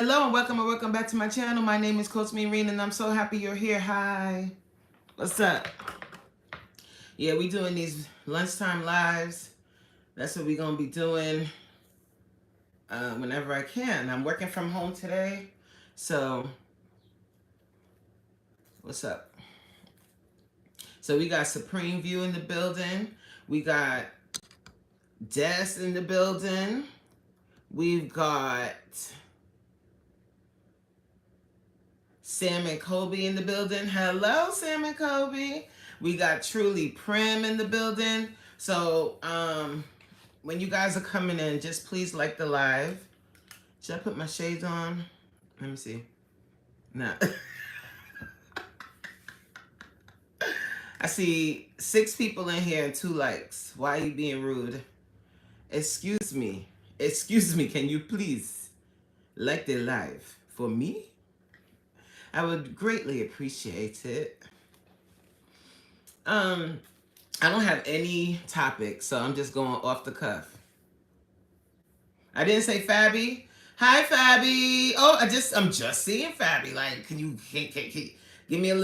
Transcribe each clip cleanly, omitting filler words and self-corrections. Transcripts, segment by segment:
Hello and welcome back to my channel. My name is Coach Meereen and I'm so happy you're here. Hi. What's up? Yeah, we doing these lunchtime lives. That's what we gonna be doing whenever I can. I'm working from home today. So what's up? So we got Supreme View in the building. We got Des in the building. We've got Sam and Kobe in the building. Hello, Sam and Kobe. We got Truly Prim in the building. So, when you guys are coming in, just please like the live. Should I put my shades on? Let me see. Nah. I see 6 people in here and 2 likes. Why are you being rude? Excuse me. Excuse me. Can you please like the live for me? I would greatly appreciate it. I don't have any topic, so I'm just going off the cuff. I didn't say Fabby. Hi, Fabby. Oh, I'm just seeing Fabby. Like, can give me a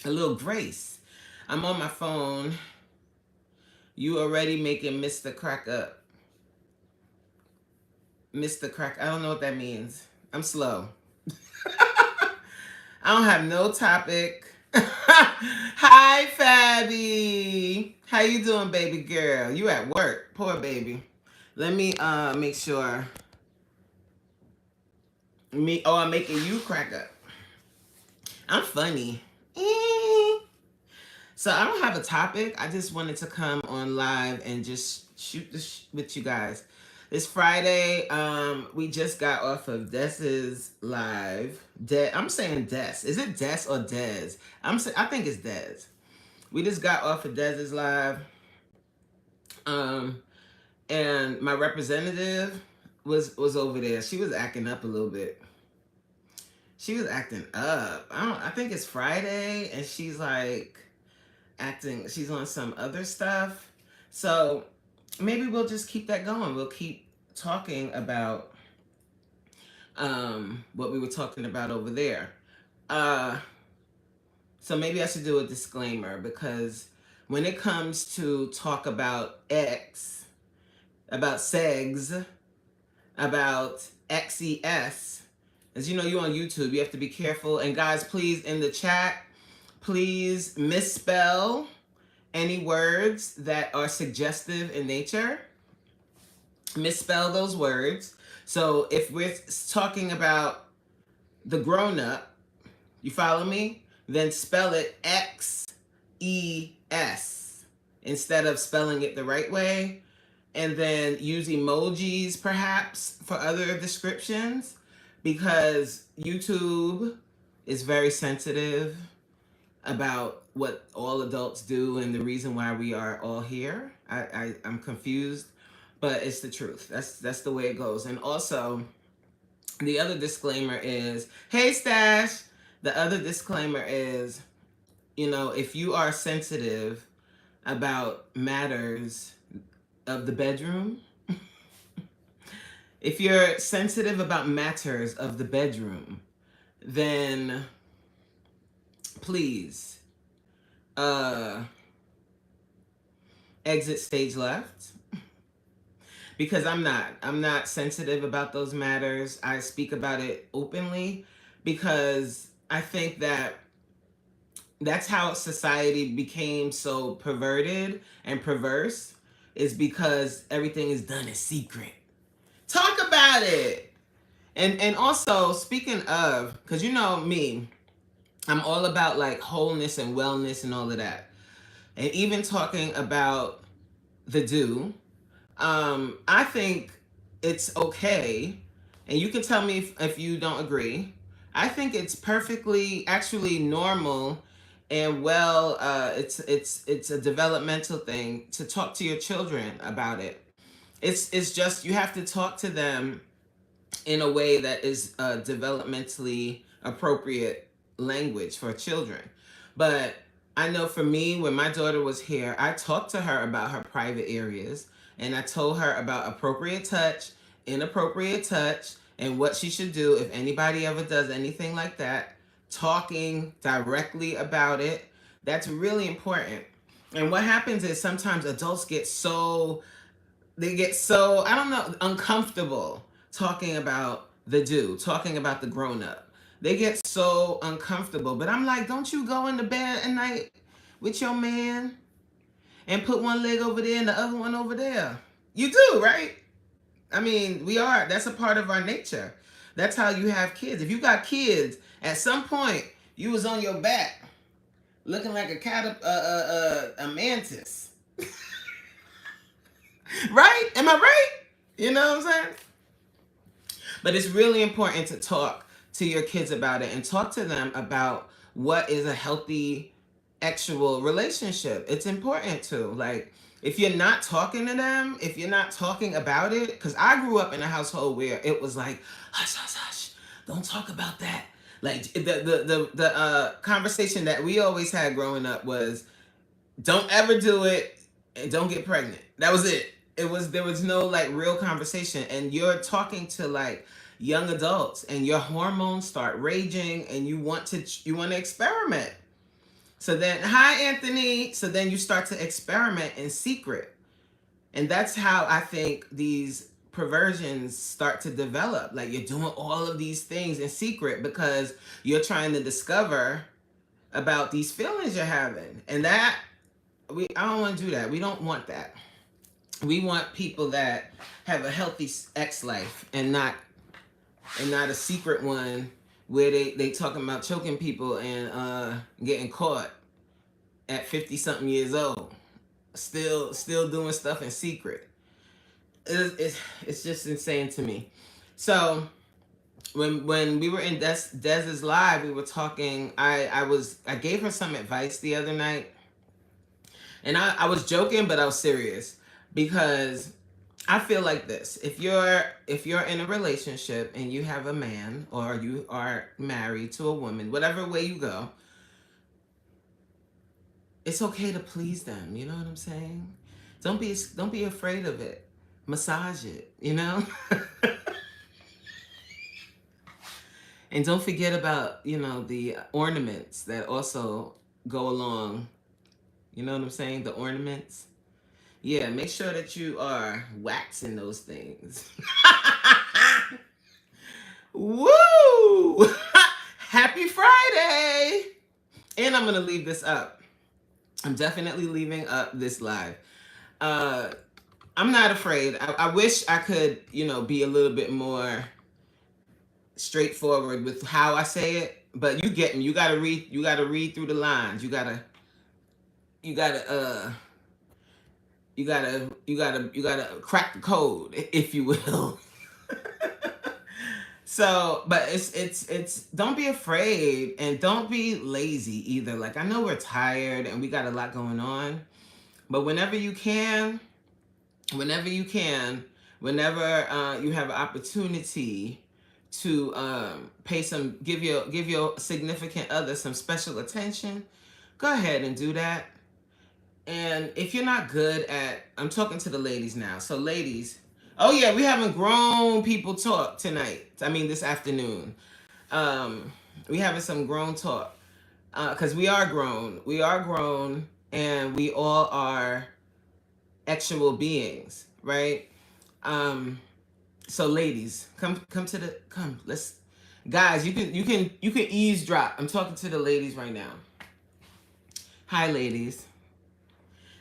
little grace? I'm on my phone. You already making Mr. Crack up. Mr. Crack. I don't know what that means. I'm slow. I don't have no topic. Hi, Fabby. How you doing, baby girl? You at work. Poor baby. Let me make sure. I'm making you crack up. I'm funny. So I don't have a topic. I just wanted to come on live and just shoot with you guys. It's Friday. We just got off of Des's live. I'm saying Des. Is it Des or Des? I think it's Des. We just got off of Des's live. And my representative was over there. She was acting up a little bit. She was acting up. I think it's Friday and she's like acting, she's on some other stuff. So maybe we'll just keep that going. We'll keep talking about what we were talking about over there. So maybe I should do a disclaimer, because when it comes to talk about X, about segs, about XES, as you know, you're on YouTube, you have to be careful. And guys, please, in the chat, please misspell any words that are suggestive in nature. Misspell those words. So if we're talking about the grown-up, you follow me? Then spell it X-E-S instead of spelling it the right way. And then use emojis perhaps for other descriptions, because YouTube is very sensitive about what all adults do and the reason why we are all here. I'm confused, but it's the truth. That's the way it goes. And also, the other disclaimer is, hey Stash, the other disclaimer is, if you are sensitive about matters of the bedroom, if you're sensitive about matters of the bedroom, then please exit stage left, because I'm not sensitive about those matters. I speak about it openly because I think that that's how society became so perverted and perverse, is because everything is done in secret. Talk about it. And also, speaking of, because you know me, I'm all about like wholeness and wellness and all of that. And even talking about the do, I think it's okay, and you can tell me if you don't agree. I think it's perfectly actually normal and well, it's a developmental thing to talk to your children about it. It's just, you have to talk to them in a way that is developmentally appropriate language for children. But I know for me, when my daughter was here, I talked to her about her private areas, and I told her about appropriate touch inappropriate touch and what she should do if anybody ever does anything like that, talking directly about it. That's really important. And what happens is sometimes adults get so, I don't know, uncomfortable talking about the dude, talking about the grown up. They get so uncomfortable. But I'm like, don't you go into bed at night with your man and put one leg over there and the other one over there? You do, right? I mean, that's a part of our nature. That's how you have kids. If you got kids, at some point, you was on your back looking like a mantis. Right? Am I right? You know what I'm saying? But it's really important to talk to your kids about it and talk to them about what is a healthy actual relationship. It's important to, like, if you're not talking to them, if you're not talking about it, because I grew up in a household where it was like, hush, hush, hush, don't talk about that. Like the conversation that we always had growing up was, don't ever do it and don't get pregnant. That was it. There was no like real conversation, and you're talking to like young adults and your hormones start raging and you want to experiment. So then, hi Anthony. So then you start to experiment in secret. And that's how I think these perversions start to develop. Like, you're doing all of these things in secret because you're trying to discover about these feelings you're having. And that I don't want to do that. We don't want that. We want people that have a healthy sex life and not a secret one where they talking about choking people and getting caught at 50 something years old, still doing stuff in secret. It's just insane to me. So when we were in Dez's live, we were talking. I gave her some advice the other night, and I was joking, but I was serious, because I feel like this: if you're in a relationship and you have a man, or you are married to a woman, whatever way you go, it's okay to please them. You know what I'm saying? Don't be afraid of it. Massage it, you know? And don't forget about, the ornaments that also go along. You know what I'm saying? The ornaments. Yeah, make sure that you are waxing those things. Woo! Happy Friday! And I'm going to leave this up. I'm definitely leaving up this live. I'm not afraid. I wish I could, be a little bit more straightforward with how I say it, but you get me. You gotta read through the lines. You gotta crack the code, if you will. So, but it's don't be afraid, and don't be lazy either. Like, I know we're tired and we got a lot going on, but whenever you have an opportunity to give your significant other some special attention, go ahead and do that. And if you're not good at, I'm talking to the ladies now. So ladies, oh yeah, we having grown people talk tonight. I mean, this afternoon. We having some grown talk. Because we are grown. We are grown, and we all are actual beings, right? So ladies, come let's, guys, you can eavesdrop. I'm talking to the ladies right now. Hi ladies.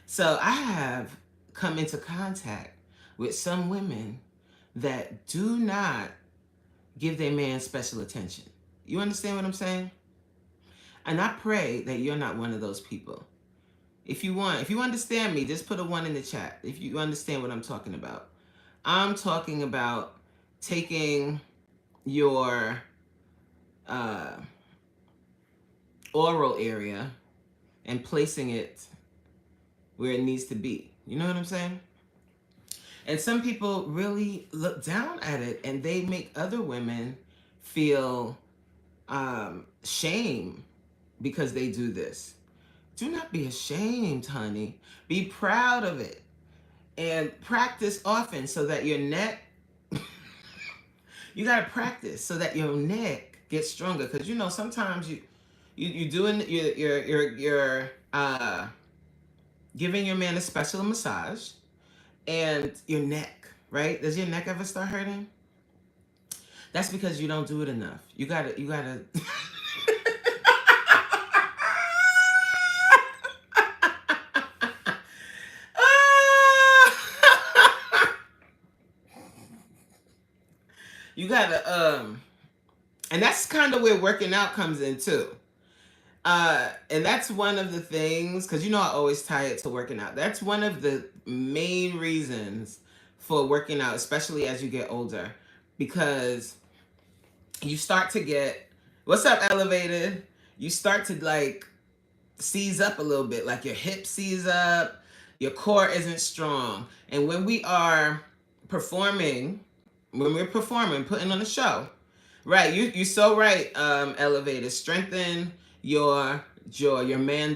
So I have come into contact with some women that do not give their man special attention. You understand what I'm saying? And I pray that you're not one of those people. If you understand me, just put a 1 in the chat if you understand what I'm talking about. I'm talking about taking your oral area and placing it where it needs to be. You know what I'm saying? And some people really look down at it, and they make other women feel shame because they do this. Do not be ashamed, honey. Be proud of it. And practice often so that your neck You got to practice so that your neck gets stronger. Because sometimes you doing you're giving your man a special massage, and your neck, right? Does your neck ever start hurting? That's because you don't do it enough. You gotta. You gotta and that's kind of where working out comes in too. And that's one of the things, because I always tie it to working out. That's one of the main reasons for working out, especially as you get older, because you start to get, what's up, elevated? You start to like seize up a little bit, like your hips seize up, your core isn't strong. And when we're performing, putting on a show, right? You're so right, elevated. Strengthen your jaw,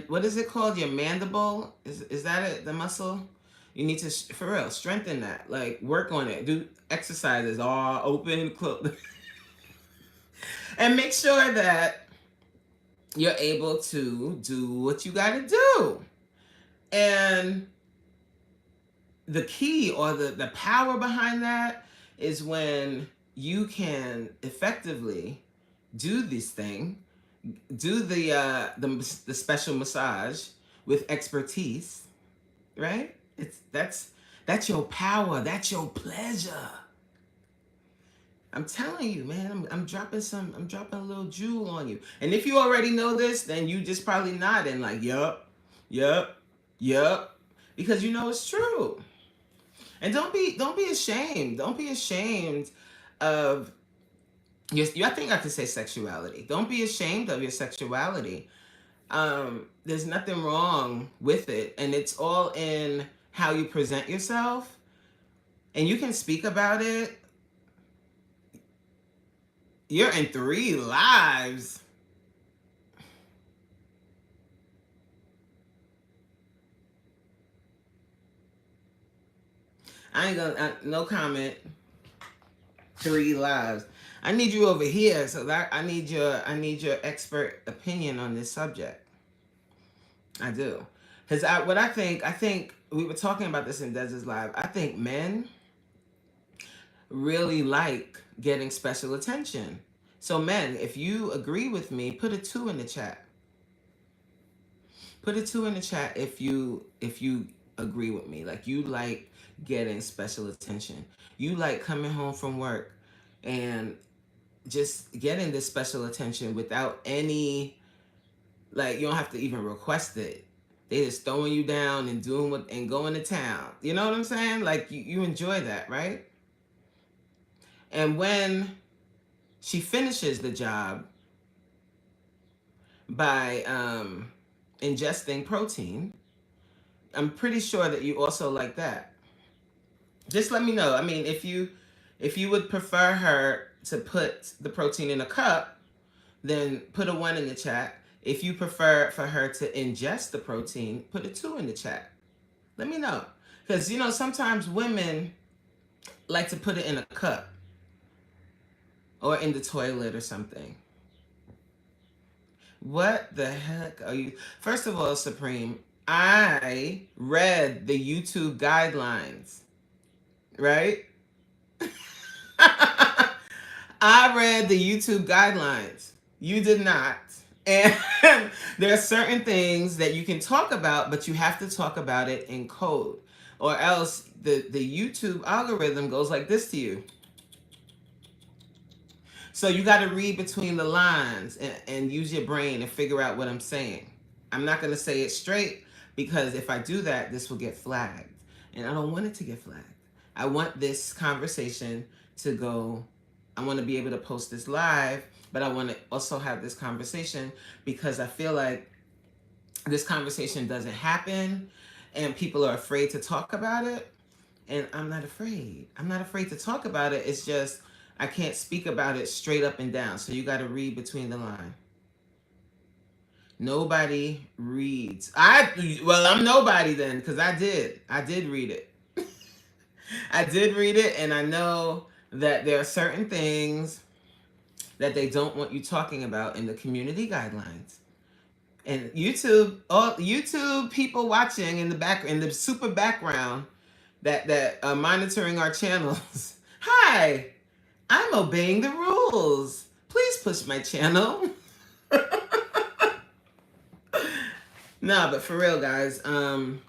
what is it called? Your mandible? Is that it? The muscle? You need to, for real, strengthen that. Like, work on it. Do exercises, all open, close. And make sure that you're able to do what you got to do. And the key, or the power behind that, is when you can effectively do this thing, do the special massage with expertise, right? That's your power, that's your pleasure. I'm telling you, man, I'm dropping a little jewel on you. And if you already know this, then you just probably nodding like, yup, yup, yup, because it's true. And don't be ashamed. Don't be ashamed of I think I could say sexuality. Don't be ashamed of your sexuality. There's nothing wrong with it, and it's all in how you present yourself. And you can speak about it. You're in 3 lives. I ain't gonna, no comment. 3 lives. I need you over here, so that I need your expert opinion on this subject. I do, because I think we were talking about this in Dez's live. I think men really like getting special attention. So men, if you agree with me, put a 2 in the chat. Put a 2 in the chat if you agree with me. Like, you like getting special attention. You like coming home from work and just getting this special attention without any, like, you don't have to even request it. They just throwing you down and doing and going to town. You know what I'm saying? Like, you enjoy that, right? And when she finishes the job by ingesting protein, I'm pretty sure that you also like that. Just let me know. I mean, if you would prefer her to put the protein in a cup, then put a 1 in the chat. If you prefer for her to ingest the protein, put a 2 in the chat. Let me know. Because, sometimes women like to put it in a cup or in the toilet or something. What the heck are you? First of all, Supreme, I read the YouTube guidelines, right? I read the YouTube guidelines. You did not. And there are certain things that you can talk about, but you have to talk about it in code, or else the YouTube algorithm goes like this to you. So you got to read between the lines and use your brain and figure out what I'm saying. I'm not going to say it straight, because if I do that, this will get flagged. And I don't want it to get flagged. I want this conversation to go. I want to be able to post this live, but I want to also have this conversation, because I feel like this conversation doesn't happen and people are afraid to talk about it. And I'm not afraid. I'm not afraid to talk about it. It's just I can't speak about it straight up and down. So you got to read between the lines. Nobody reads. Well, I'm nobody then, because I did read it. I did read it, and I know that there are certain things that they don't want you talking about in the community guidelines. And YouTube, all YouTube people watching in the back, in the super background, that are monitoring our channels. Hi, I'm obeying the rules. Please push my channel. No, but for real, guys, don't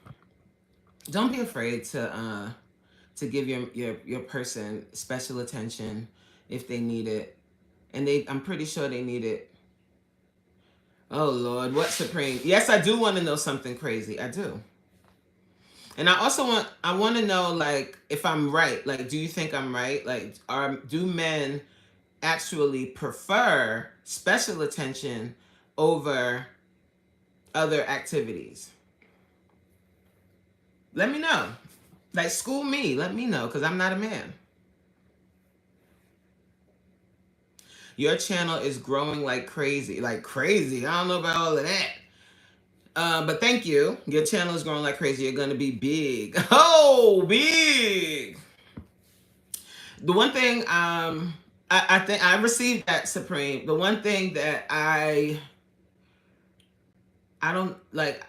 be afraid to give your person special attention if they need it, and I'm pretty sure they need it. Oh Lord, what Supreme? Yes, I do want to know something crazy. I do. And I also want to know, like, if I'm right. Like, do you think I'm right? Like, do men actually prefer special attention over other activities? Let me know. Like, school me. Let me know, because I'm not a man. Your channel is growing like crazy. Like crazy. I don't know about all of that. But thank you. Your channel is growing like crazy. You're going to be big. Oh, big. The one thing, I think I received that, Supreme. The one thing that I don't like,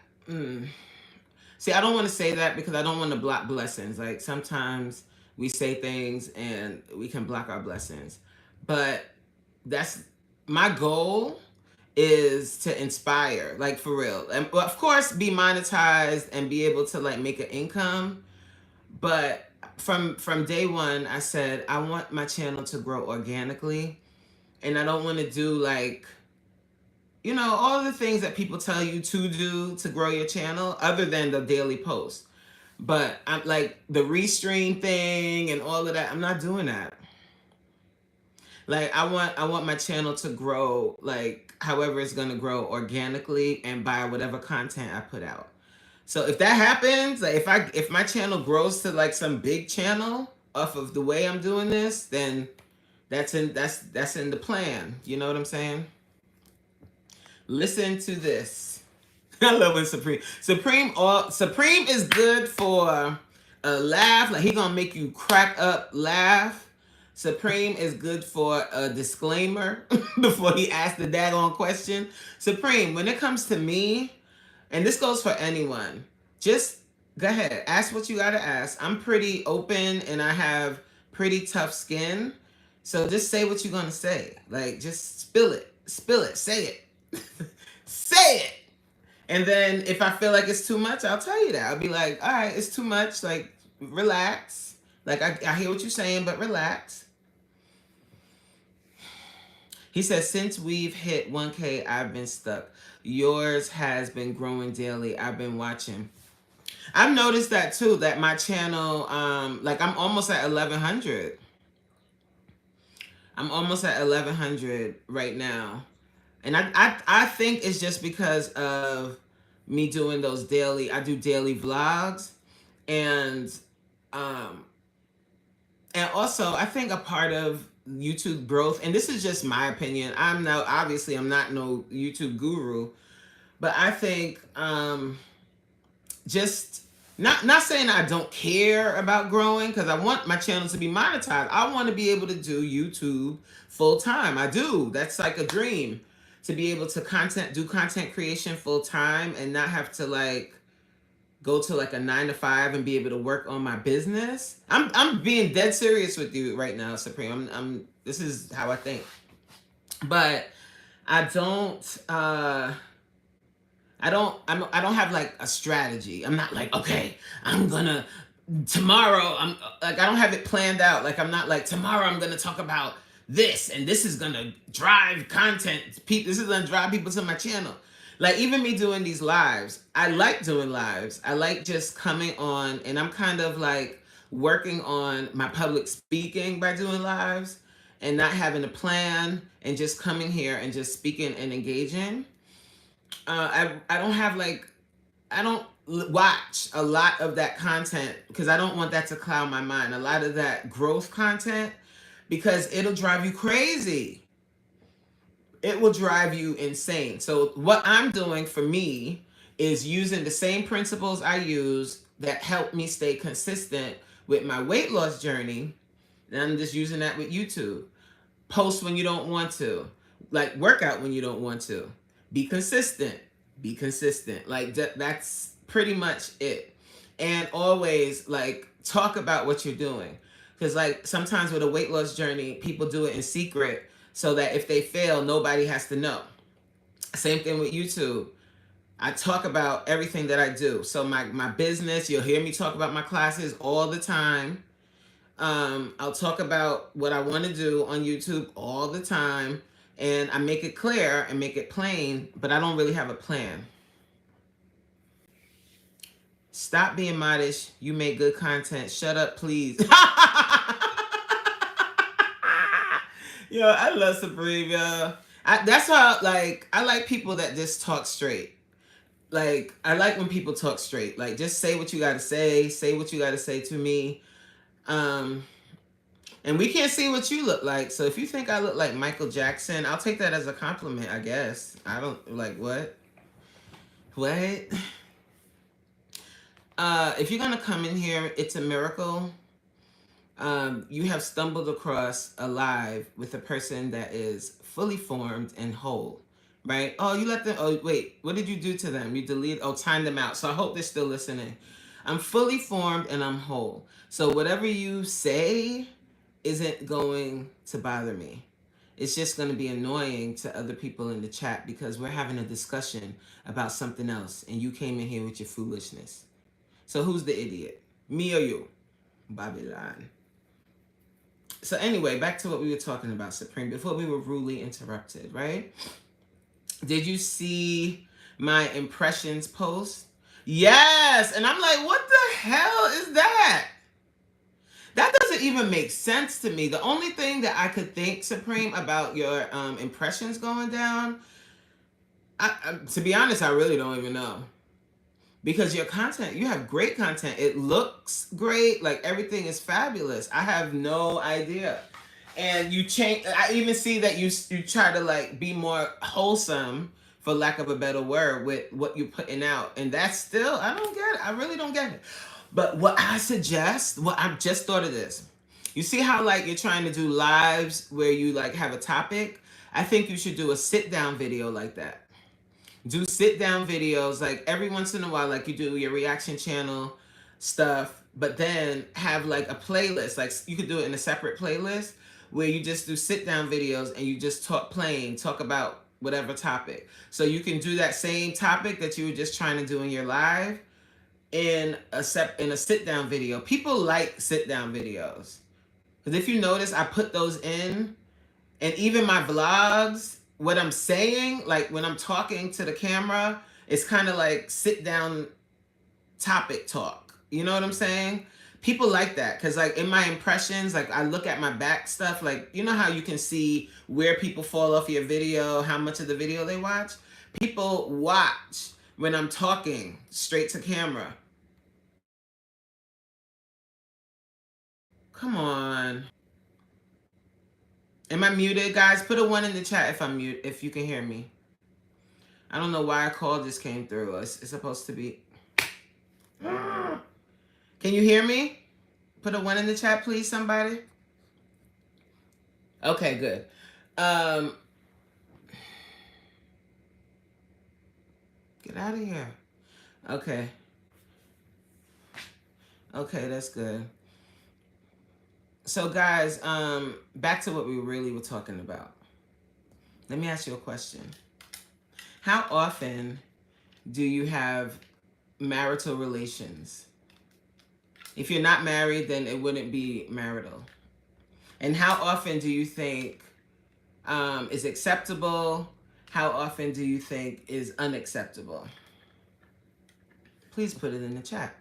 see, I don't want to say that because I don't want to block blessings. Like, sometimes we say things and we can block our blessings. But that's my goal, is to inspire, like, for real. And well, of course, be monetized and be able to, like, make an income. But from day one, I said I want my channel to grow organically, and I don't want to do, like, all the things that people tell you to do to grow your channel, other than the daily post. But I'm like the restream thing and all of that. I'm not doing that. Like, I want my channel to grow, like, however it's gonna grow organically and by whatever content I put out. So if that happens, like, if my channel grows to, like, some big channel off of the way I'm doing this, then that's in the plan. You know what I'm saying? Listen to this. I love when Supreme is good for a laugh. Like, he gonna make you crack up, laugh. Supreme is good for a disclaimer before he asks the daggone question. Supreme, when it comes to me, and this goes for anyone, just go ahead, ask what you gotta ask. I'm pretty open and I have pretty tough skin. So just say what you're gonna say. Like, just spill it, say it. Say it. And then if I feel like it's too much, I'll tell you that. I'll be like, all right, it's too much. Like, relax. Like, I hear what you're saying, but relax. He says, since we've hit 1K, I've been stuck. Yours has been growing daily. I've been watching. I've noticed that too, that my channel, like, I'm almost at 1,100. I'm almost at 1,100 right now. And I think it's just because of me doing those I do daily vlogs. And also, I think a part of YouTube growth, and this is just my opinion, obviously I'm not no YouTube guru, but I think just not saying I don't care about growing, because I want my channel to be monetized. I want to be able to do YouTube full time. I do. That's like a dream, to be able to do content creation full time and not have to, like, go to, like, a 9 to 5 and be able to work on my business. I'm being dead serious with you right now, Supreme. This is how I think. But I don't have, like, a strategy. I'm not like, okay, tomorrow, I don't have it planned out. Like, I'm not like, tomorrow I'm gonna talk about this, and this is gonna drive content. This is gonna drive people to my channel. Like, even me doing these lives, I like doing lives. I like just coming on, and I'm kind of, like, working on my public speaking by doing lives and not having a plan and just coming here and just speaking and engaging. I don't have, like, I don't watch a lot of that content because I don't want that to cloud my mind. A lot of that growth content, because it'll drive you crazy. It will drive you insane. So what I'm doing for me is using the same principles I use that help me stay consistent with my weight loss journey, And I'm just using that with YouTube. Post when you don't want to. Like work out when you don't want to. Be consistent. Be consistent. Like that's pretty much it. And always like talk about what you're doing. Because like sometimes with a weight loss journey, people do it in secret so that if they fail, nobody has to know. Same thing with YouTube. I talk about everything that I do. So my business, you'll hear me talk about my classes all the time. I'll talk about what I want to do on YouTube all the time, and I make it clear and make it plain, but I don't really have a plan. Stop being modest. You make good content. Shut up, please. Yo, I love Supreme, yo. That's how, like, I like people that just talk straight. Like, I like when people talk straight. Like, just say what you got to say what you got to say to me. Um, And we can't see what you look like. So if you think I look like Michael Jackson, I'll take that as a compliment, I guess. I don't like what? What? If you're gonna come in here, it's a miracle. You have stumbled across alive with a person that is fully formed and whole. Right? Oh, you let them oh wait, what did you do to them? You delete time them out. So I hope they're still listening. I'm fully formed and I'm whole. So whatever you say isn't going to bother me. It's just going to be annoying to other people in the chat because we're having a discussion about something else and you came in here with your foolishness. So who's the idiot? Me or you? Babylon. So anyway, back to what we were talking about, Supreme, before we were rudely interrupted, right? Did you see my impressions post? Yes! And I'm like, what the hell is that? That doesn't even make sense to me. The only thing that I could think, Supreme, about your impressions going down, to be honest, I really don't even know. Because your content, you have great content. It looks great. Like everything is fabulous. I have no idea. And you change. I even see that you try to like be more wholesome, for lack of a better word, with what you're putting out. And that's still, I don't get it. I really don't get it. But what I suggest, I've just thought of this. You see how like you're trying to do lives where you like have a topic? I think you should do a sit down video like that. Do sit down videos like every once in a while, like you do your reaction channel stuff, but then have like a playlist. Like you could do it in a separate playlist where you just do sit down videos and you just talk about whatever topic. So you can do that same topic that you were just trying to do in your live in a sit down video. People like sit down videos. Because if you notice, I put those in, and even my vlogs, what I'm saying, like when I'm talking to the camera, it's kind of like sit down topic talk. You know what I'm saying? People like that because like in my impressions, like I look at my back stuff, like you know how you can see where people fall off your video, how much of the video they watch? People watch when I'm talking straight to camera. Come on. Am I muted, guys? Put a 1 in the chat if I'm mute, if you can hear me. I don't know why a call just came through. It's supposed to be. Can you hear me? Put a 1 in the chat, please, somebody. Okay, good. Get out of here. Okay. Okay, that's good. So guys, back to what we really were talking about. Let me ask you a question. How often do you have marital relations? If you're not married, then it wouldn't be marital. And how often do you think is acceptable? How often do you think is unacceptable? Please put it in the chat.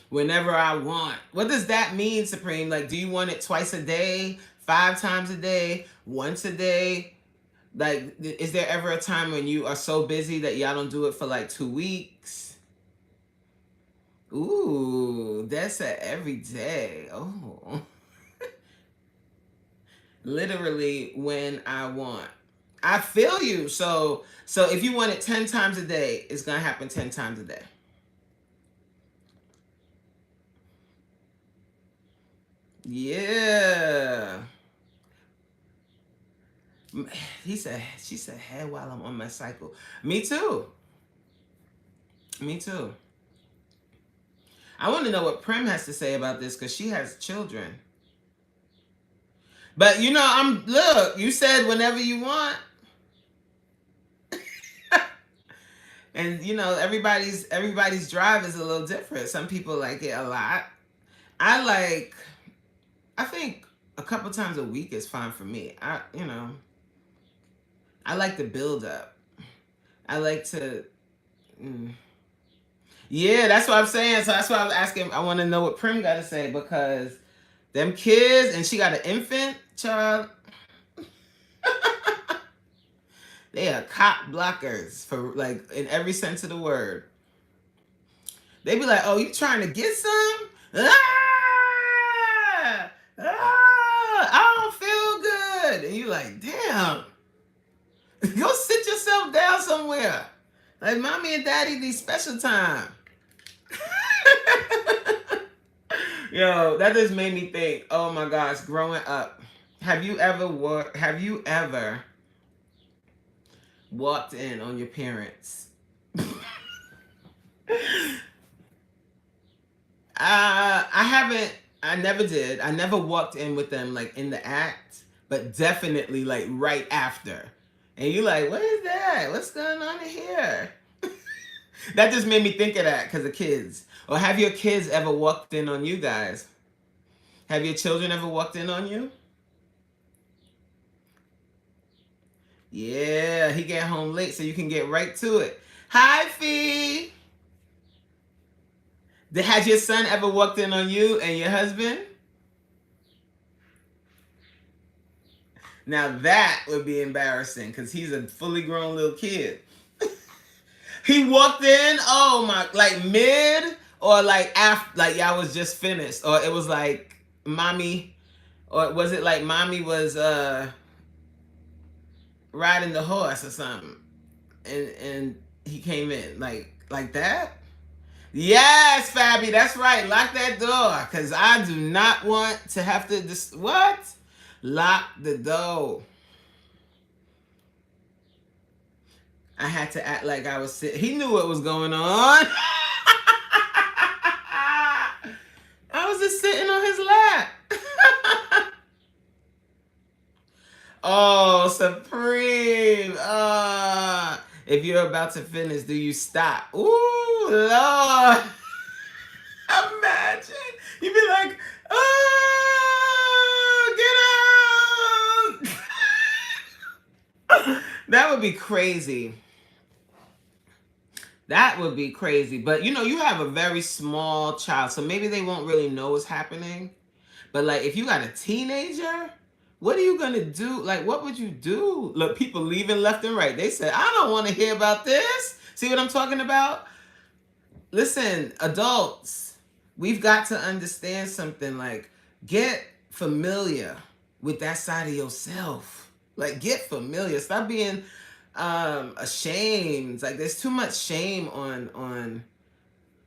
Whenever I want. What does that mean, Supreme? Like, do you want it twice a day, 5 times a day, once a day? Like, is there ever a time when you are so busy that y'all don't do it for like 2 weeks? Ooh, that's a every day. Oh. Literally when I want. I feel you. So if you want it 10 times a day, it's going to happen 10 times a day. Yeah. She said, head while I'm on my cycle. Me too. Me too. I want to know what Prim has to say about this because she has children. But you know, look, you said whenever you want. And you know, everybody's drive is a little different. Some people like it a lot. I I think a couple times a week is fine for me. I like the build up. I like to Yeah, that's what I'm saying. So that's why I was asking. I want to know what Prim got to say because them kids, and she got an infant child. They are cop blockers for like in every sense of the word. They be like, "Oh, you trying to get some? Ah, I don't feel good." And you like, "Damn, go sit yourself down somewhere." Like mommy and daddy need special time. Yo, that just made me think. Oh my gosh, growing up, have you ever walked in on your parents? I haven't. I never did. I never walked in with them like in the act, but definitely like right after. And you like, what is that? What's going on in here? That just made me think of that because of kids. Or have your kids ever walked in on you guys? Have your children ever walked in on you? Yeah, he get home late so you can get right to it. Hi, Fee. Has your son ever walked in on you and your husband? Now that would be embarrassing because he's a fully grown little kid. He walked in, oh my, like mid or like after, like y'all was just finished, or it was like mommy, or was it like mommy was riding the horse or something, and he came in like that. Yes, Fabby, that's right. Lock that door, cause I do not want to have to what? Lock the door. I had to act like I was sitting. He knew what was going on. I was just sitting on his lap. Oh, Supreme. If you're about to finish, do you stop? Ooh, Lord. Imagine. You'd be like, oh, get out. That would be crazy. That would be crazy. But you know, you have a very small child, so maybe they won't really know what's happening. But like if you got a teenager, what are you gonna do? Like, what would you do? Look, people leaving left and right. They said, I don't want to hear about this. See what I'm talking about? Listen, adults, we've got to understand something. Like, get familiar with that side of yourself. Like, get familiar. Stop being ashamed. Like, there's too much shame on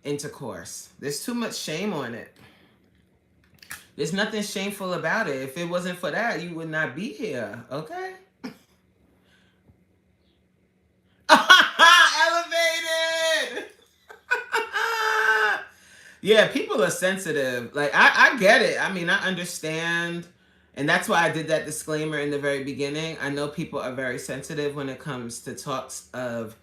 intercourse. There's too much shame on it. There's nothing shameful about it. If it wasn't for that, you would not be here. Okay? Elevated. Yeah, people are sensitive. Like I get it. I mean, I understand. And that's why I did that disclaimer in the very beginning. I know people are very sensitive when it comes to talks of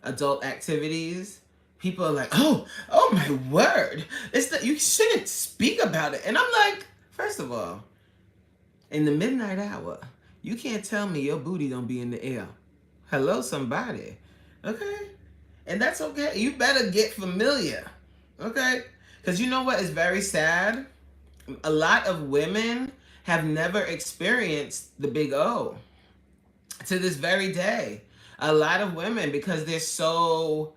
adult activities. People are like, oh my word. It's that you shouldn't speak about it. And I'm like, first of all, in the midnight hour, you can't tell me your booty don't be in the air. Hello, somebody. Okay? And that's okay. You better get familiar. Okay? Because you know what is very sad? A lot of women have never experienced the big O to this very day. A lot of women, because they're so,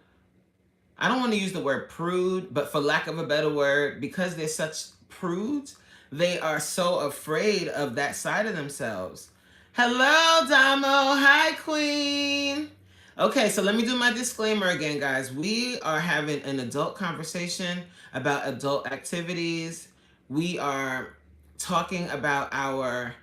I don't want to use the word prude, but for lack of a better word, because they're such prudes, they are so afraid of that side of themselves. Hello, Damo. Hi, Queen. Okay, so let me do my disclaimer again, guys. We are having an adult conversation about adult activities. We are talking about our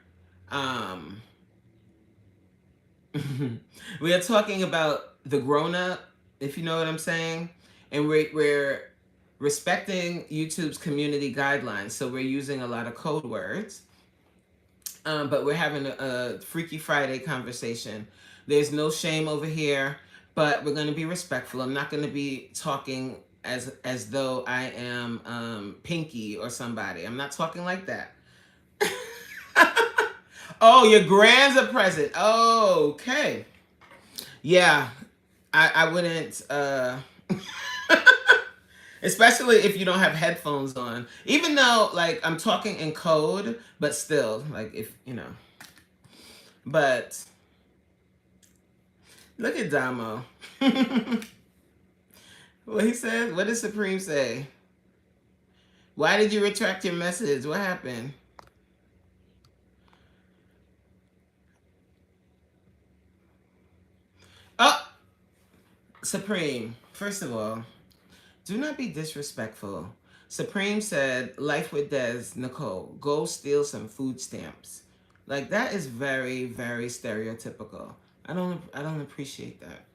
we are talking about the grown up, if you know what I'm saying, and we're respecting YouTube's community guidelines. So we're using a lot of code words, but we're having a Freaky Friday conversation. There's no shame over here, but we're going to be respectful. I'm not going to be talking as though I am Pinky or somebody. I'm not talking like that. Oh, your grands are present. Oh, okay. Yeah, I wouldn't especially if you don't have headphones on. Even though like I'm talking in code, but still, like if you know. But look at Damo. What he said? What did Supreme say? Why did you retract your message? What happened? Oh, Supreme. First of all, do not be disrespectful. Supreme said, "Life with Des, Nicole. Go steal some food stamps." Like that is very, very stereotypical. I don't appreciate that.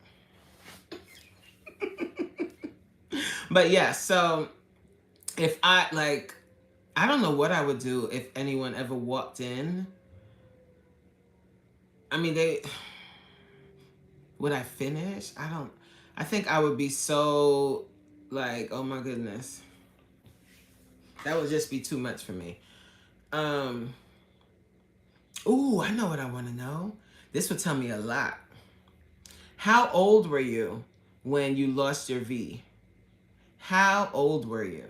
But yeah, so if I like, I don't know what I would do if anyone ever walked in. I mean, they would I finish? I don't. I think I would be so like, oh my goodness, that would just be too much for me. Um. Ooh, I know what I want to know. This would tell me a lot. How old were you when you lost your V? How old were you?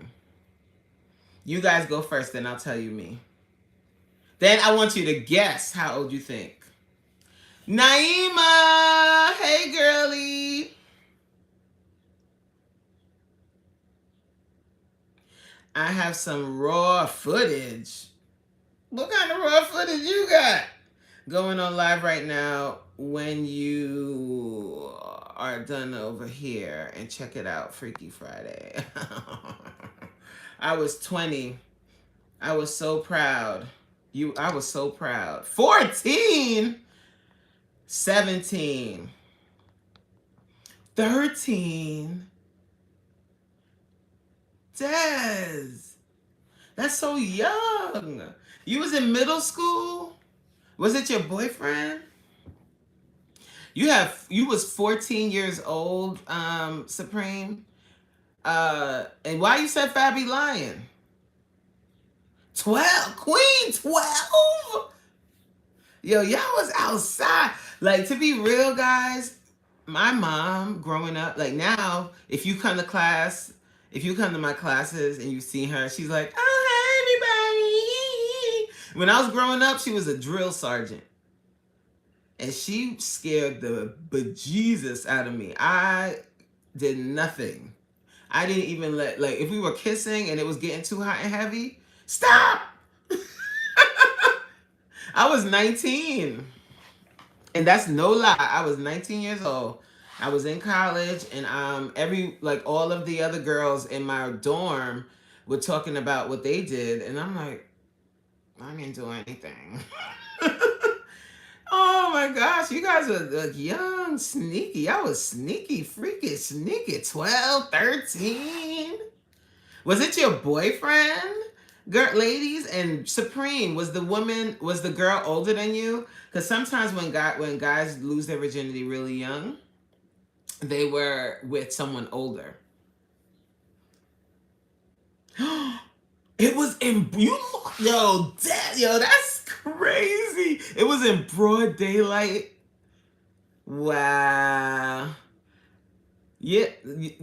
You guys go first, then I'll tell you me. Then I want you to guess how old you think. Naima, hey girlie. I have some raw footage. What kind of raw footage you got? Going on live right now when you are done over here and check it out, Freaky Friday. I was 20. I was so proud. I was so proud. 14, 17, 13. Des, that's so young. You was in middle school? Was it your boyfriend? You was 14 years old, Supreme. And why you said Fabby lying? 12, Queen 12. Yo, y'all was outside. Like, to be real, guys, my mom growing up, like now, if you come to my classes and you see her, she's like, oh, hi, everybody. When I was growing up, she was a drill sergeant. And she scared the bejesus out of me. I did nothing. I didn't even like, if we were kissing and it was getting too hot and heavy, stop! I was 19. And that's no lie. I was 19 years old. I was in college, and all of the other girls in my dorm were talking about what they did, and I'm like, I didn't do anything. Oh my gosh, you guys were like young, sneaky. I was sneaky, freaky, sneaky. 12, 13. Was it your boyfriend? Girl, ladies, and Supreme, was the girl older than you? Because sometimes when guys lose their virginity really young, they were with someone older. It was in yo, that's crazy. It was in broad daylight. Wow. Yeah,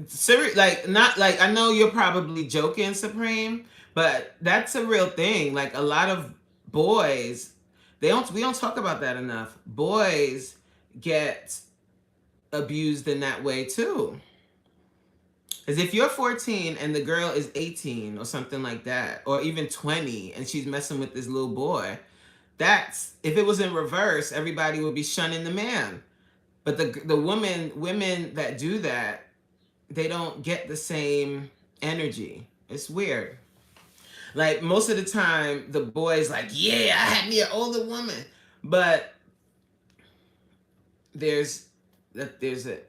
serious. Like not like I know you're probably joking, Supreme, but that's a real thing. Like a lot of boys, we don't talk about that enough. Boys get abused in that way too. As if you're 14 and the girl is 18 or something like that, or even 20, and she's messing with this little boy, that's if it was in reverse, everybody would be shunning the man. But the women that do that, they don't get the same energy. It's weird. Like most of the time, the boys like, yeah, I had me an older woman, but there's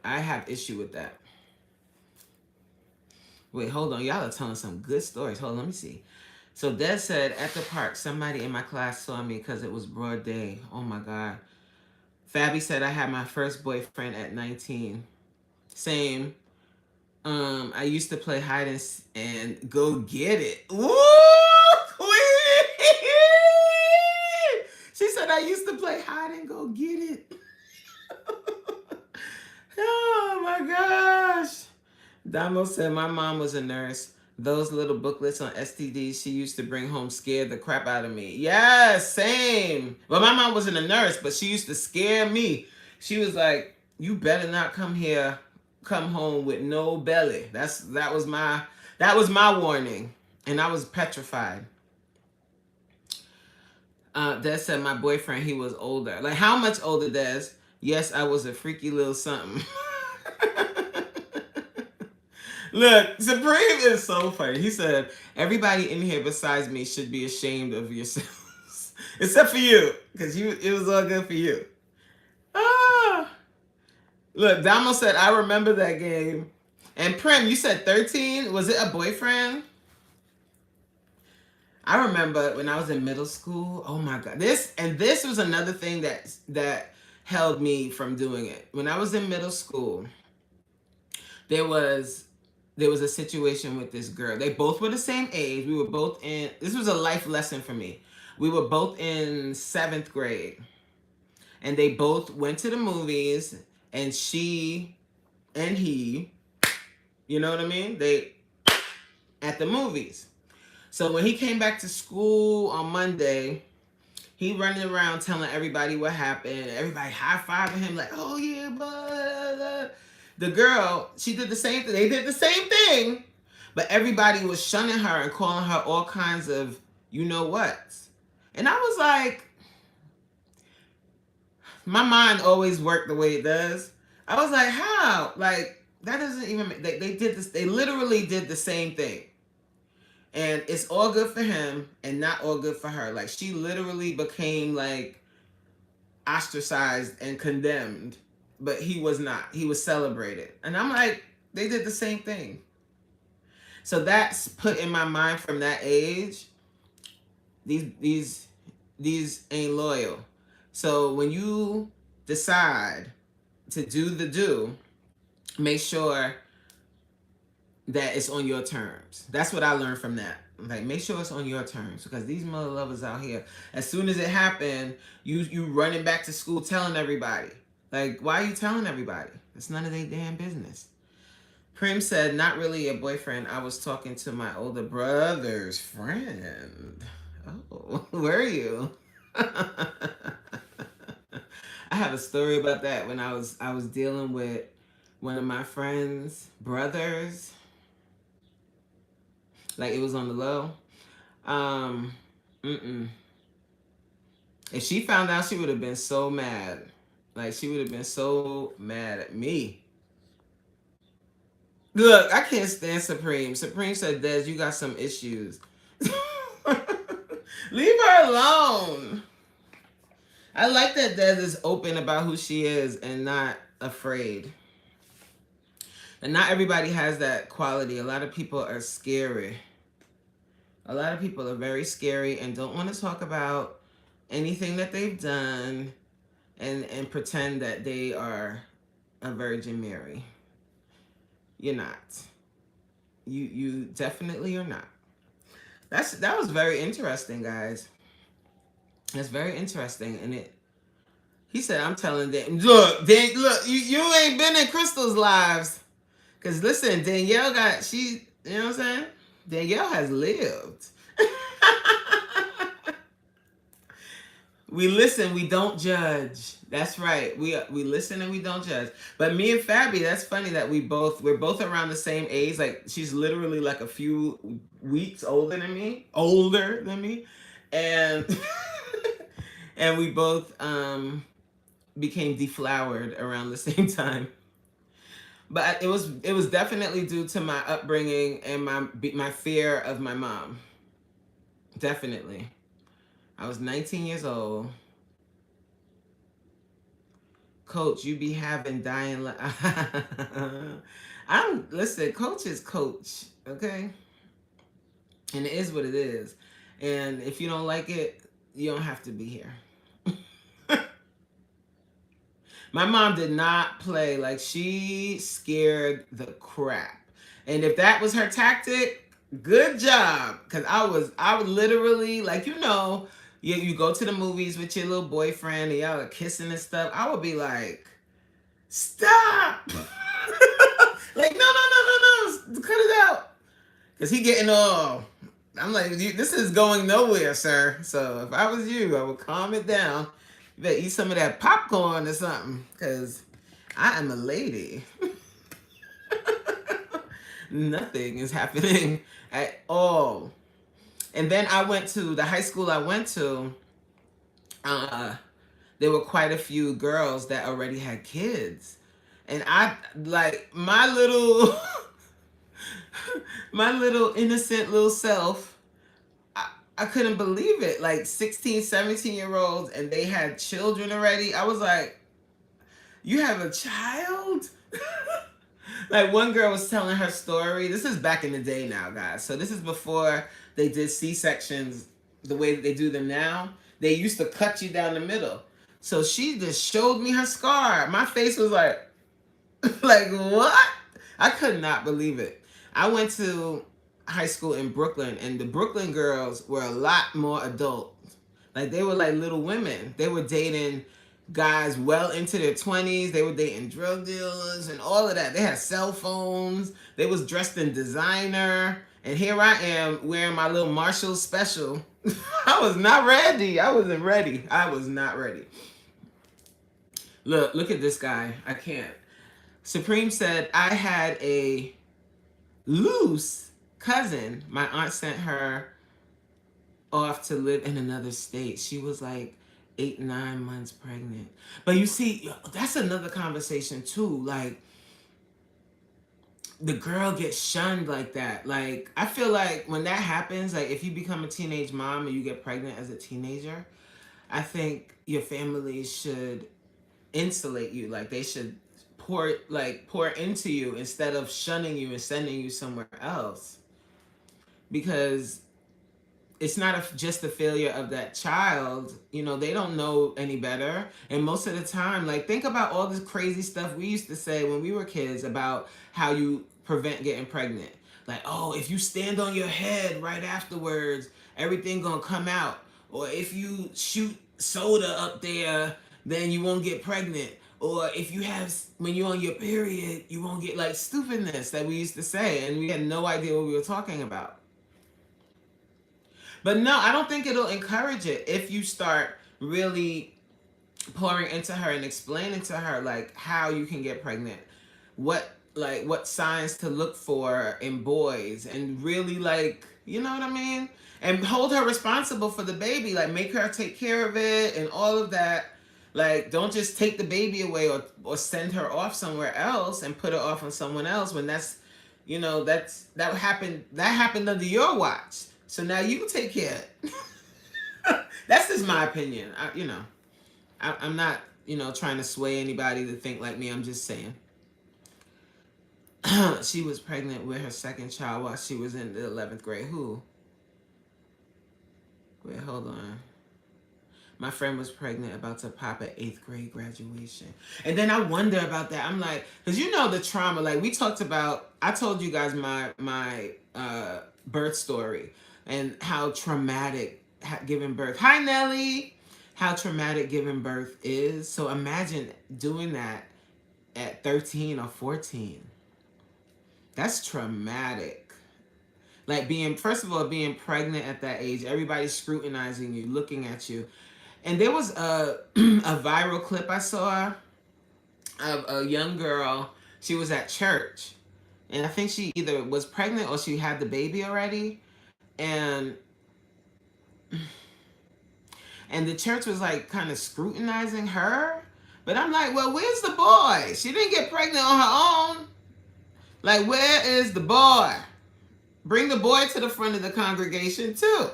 I have issue with that. Wait, hold on, y'all are telling some good stories. Hold on, let me see. So Des said, at the park, somebody in my class saw me because it was broad day. Oh my God. Fabi said, I had my first boyfriend at 19. Same. I used to play hide and go get it. Woo! Queen! She said, I used to play hide and go get it. Oh my gosh. Damo said, my mom was a nurse. Those little booklets on STDs she used to bring home scared the crap out of me. Yes, same. Well, my mom wasn't a nurse, but she used to scare me. She was like, you better not come home with no belly. That was my warning. And I was petrified. Des said my boyfriend, he was older. Like, how much older, Des? Yes, I was a freaky little something. Look, Supreme is so funny. He said, everybody in here besides me should be ashamed of yourselves. Except for you. Because it was all good for you. Ah. Look, Damo said, I remember that game. And Prim, you said 13? Was it a boyfriend? I remember when I was in middle school. Oh my God. This was another thing that held me from doing it. When I was in middle school, there was a situation with this girl. They both were the same age. We were both in, this was a life lesson for me. We were both in 7th grade. And they both went to the movies, and she and he, you know what I mean? They at the movies. So when he came back to school on Monday, he running around telling everybody what happened. Everybody high-fiving him like, oh yeah, blah, blah. The girl, she did the same thing. They did the same thing, but everybody was shunning her and calling her all kinds of you know what. And I was like, my mind always worked the way it does. I was like, how? Like, that doesn't even, they did this, they literally did the same thing. And it's all good for him and not all good for her. Like, she literally became like ostracized and condemned, but he was not. He was celebrated. And I'm like, they did the same thing. So that's put in my mind from that age, these ain't loyal. So when you decide to do, make sure that it's on your terms. That's what I learned from that. Like, make sure it's on your terms, because these mother lovers out here, as soon as it happened, you running back to school telling everybody. Like, why are you telling everybody? It's none of their damn business. Prim said, not really a boyfriend. I was talking to my older brother's friend. Oh, were you? I have a story about that. When I was dealing with one of my friends' brothers. Like, it was on the low. If she found out, she would have been so mad. Like, she would have been so mad at me. Look, I can't stand Supreme. Supreme said, Des, you got some issues. Leave her alone. I like that Des is open about who she is and not afraid. And not everybody has that quality. A lot of people are scary. A lot of people are very scary and don't want to talk about anything that they've done and pretend that they are a Virgin Mary. You're not. You definitely are not. That was very interesting, guys. That's very interesting. And he said, I'm telling them, look, you ain't been in Crystal's lives. Because listen, Danielle you know what I'm saying? Danielle has lived. We listen, we don't judge. That's right. We listen and we don't judge. But me and Fabi, that's funny that we're both around the same age. Like, she's literally like a few weeks older than me. And and we both became deflowered around the same time. But it was definitely due to my upbringing and my fear of my mom. Definitely. I was 19 years old. Coach, you be having dying. I'm listen. Coach is coach, okay, and it is what it is. And if you don't like it, you don't have to be here. My mom did not play. Like, she scared the crap. And if that was her tactic, good job. Cause I would literally, like, you go to the movies with your little boyfriend and y'all are kissing and stuff. I would be like, stop. Like, no, no, no, no, no. Cut it out. Cause he getting all, I'm like, this is going nowhere, sir. So if I was you, I would calm it down. You better eat some of that popcorn or something. Cause I am a lady. Nothing is happening at all. And then I went to the high school I went to. Uh, there were quite a few girls that already had kids, and I like my little, my little innocent little self. I couldn't believe it. Like 16, 17-year olds, and they had children already. I was like, you have a child? Like, one girl was telling her story. This is back in the day now, guys. So this is before they did C-sections the way that they do them now. They used to cut you down the middle. So she just showed me her scar. My face was like, like, what? I could not believe it. I went to high school in Brooklyn, and the Brooklyn girls were a lot more adult. Like, they were like little women. They were dating guys well into their 20s. They were dating drug dealers and all of that. They had cell phones. They was dressed in designer. And here I am wearing my little Marshall special. I was not ready. I wasn't ready. I was not ready. Look at this guy. I can't. Supreme said, I had a loose cousin. My aunt sent her off to live in another state. She was like 8, 9 months pregnant. But you see, that's another conversation too. Like, the girl gets shunned like that. Like, I feel like when that happens, like if you become a teenage mom and you get pregnant as a teenager, I think your family should insulate you. Like, they should pour into you instead of shunning you and sending you somewhere else, because it's not just a failure of that child. They don't know any better. And most of the time, like, think about all this crazy stuff we used to say when we were kids about how you prevent getting pregnant. Like, oh, if you stand on your head right afterwards, everything gonna come out. Or if you shoot soda up there, then you won't get pregnant. Or if you have, when you're on your period, you won't get, like, stupidness that we used to say. And we had no idea what we were talking about. But no, I don't think it'll encourage it if you start really pouring into her and explaining to her, like, how you can get pregnant, what signs to look for in boys, and really, like, you know what I mean? And hold her responsible for the baby, like, make her take care of it and all of that. Like, don't just take the baby away or send her off somewhere else and put her off on someone else when that happened under your watch. So now you take care of it. That's just my opinion. I'm not, trying to sway anybody to think like me. I'm just saying. She was pregnant with her second child while she was in the 11th grade. Who? Wait, hold on. My friend was pregnant, about to pop at 8th grade graduation. And then I wonder about that. I'm like, because the trauma, like we talked about, I told you guys my birth story and how traumatic giving birth. Hi, Nelly. How traumatic giving birth is. So imagine doing that at 13 or 14. That's traumatic. Like, first of all, being pregnant at that age, everybody's scrutinizing you, looking at you. And there was a viral clip I saw of a young girl. She was at church, and I think she either was pregnant or she had the baby already. And the church was like kind of scrutinizing her. But I'm like, well, where's the boy? She didn't get pregnant on her own. Like, where is the boy? Bring the boy to the front of the congregation too.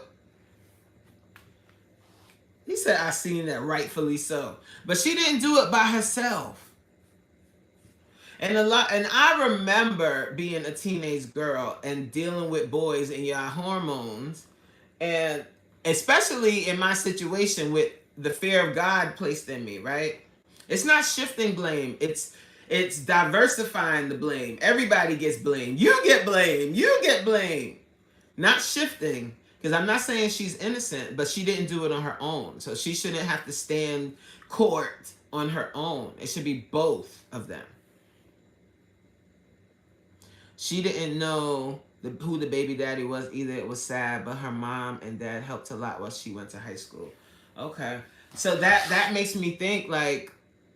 He said, I seen that, rightfully so. But she didn't do it by herself. And I remember being a teenage girl and dealing with boys and your hormones, and especially in my situation with the fear of God placed in me, right? It's not shifting blame. It's diversifying the blame. Everybody gets blamed. You get blamed. You get blamed. Not shifting. Because I'm not saying she's innocent, but she didn't do it on her own. So she shouldn't have to stand court on her own. It should be both of them. She didn't know who the baby daddy was either. It was sad, but her mom and dad helped a lot while she went to high school. Okay. So that makes me think, like,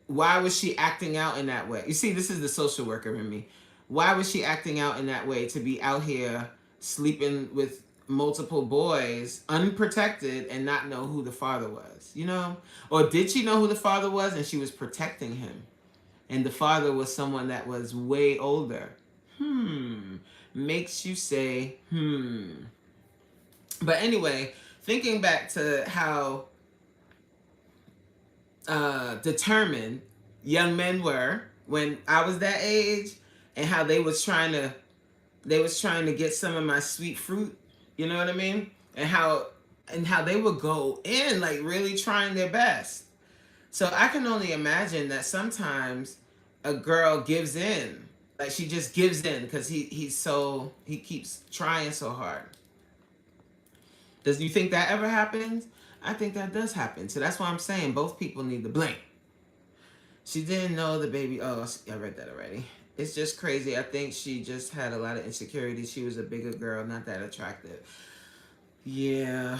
why was she acting out in that way? You see, this is the social worker in me. Why was she acting out in that way to be out here sleeping with multiple boys unprotected and not know who the father was, you know? Or did she know who the father was and she was protecting him? And the father was someone that was way older. Makes you say, But anyway, thinking back to how determined young men were when I was that age, and how they was trying to get some of my sweet fruit, you know what I mean? And how they would go in, like, really trying their best. So I can only imagine that sometimes a girl gives in. Like, she just gives in because he keeps trying so hard. Does you think that ever happens? I think that does happen. So that's why I'm saying both people need to blame. She didn't know the baby. Oh, I read that already. It's just crazy. I think she just had a lot of insecurity. She was a bigger girl, not that attractive. Yeah.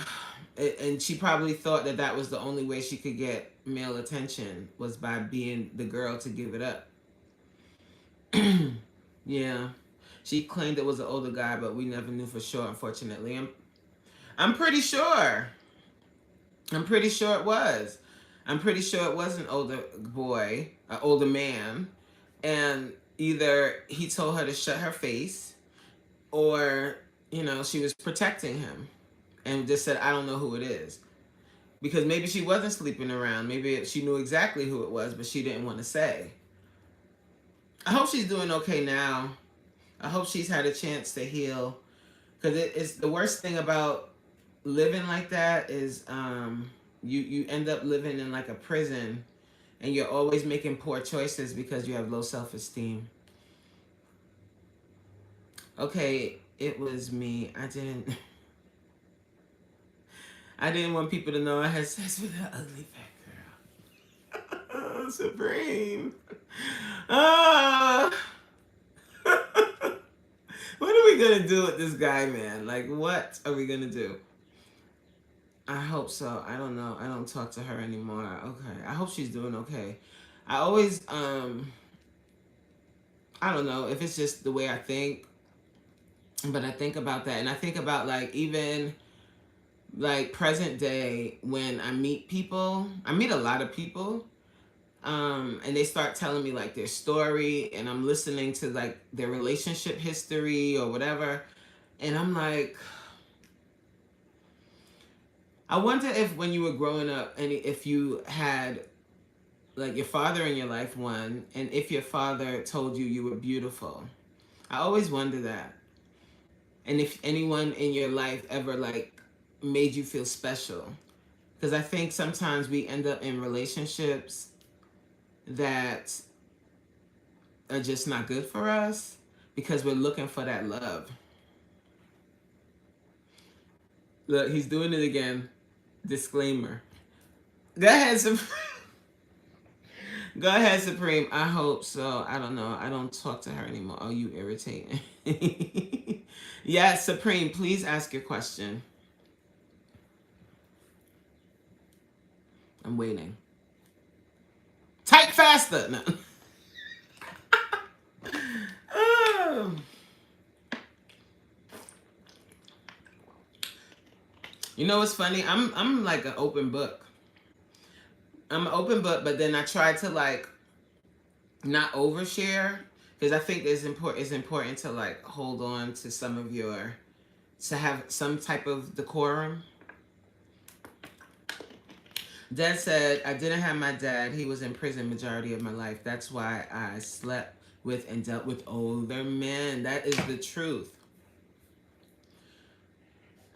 And she probably thought that was the only way she could get male attention, was by being the girl to give it up. Yeah. She claimed it was an older guy, but we never knew for sure, unfortunately. I'm pretty sure. I'm pretty sure it was. I'm pretty sure it was an older boy, an older man. And either he told her to shut her face, or, she was protecting him and just said, I don't know who it is. Because maybe she wasn't sleeping around. Maybe she knew exactly who it was, but she didn't want to say. I hope she's doing okay now. I hope she's had a chance to heal. Because it's the worst thing about living like that is you end up living in like a prison, and you're always making poor choices because you have low self-esteem. Okay, it was me. I didn't want people to know I had sex with that ugly fat girl. Supreme. What are we gonna do with this guy, man? Like, what are we gonna do? I hope so. I don't know. I don't talk to her anymore. Okay. I hope she's doing okay. I always, I don't know if it's just the way I think, but I think about that. And I think about, like, even, like, present day, when I meet people, I meet a lot of people, and they start telling me, like, their story, and I'm listening to, like, their relationship history or whatever. And I'm like, I wonder if when you were growing up, and if you had, like, your father in your life, one, and if your father told you you were beautiful. I always wonder that. And if anyone in your life ever, like, made you feel special. Because I think sometimes we end up in relationships that are just not good for us because we're looking for that love. Look, he's doing it again. Disclaimer. Go ahead, Supreme. Go ahead, Supreme. I hope so. I don't know. I don't talk to her anymore. Oh, you irritating. Yes, Supreme, please ask your question. I'm waiting. Type faster. No. Oh. You know what's funny? I'm like an open book. I'm an open book, but then I try to, like, not overshare, because I think it's important to, like, hold on to some of to have some type of decorum. Dad said, I didn't have my dad. He was in prison majority of my life. That's why I slept with and dealt with older men. That is the truth.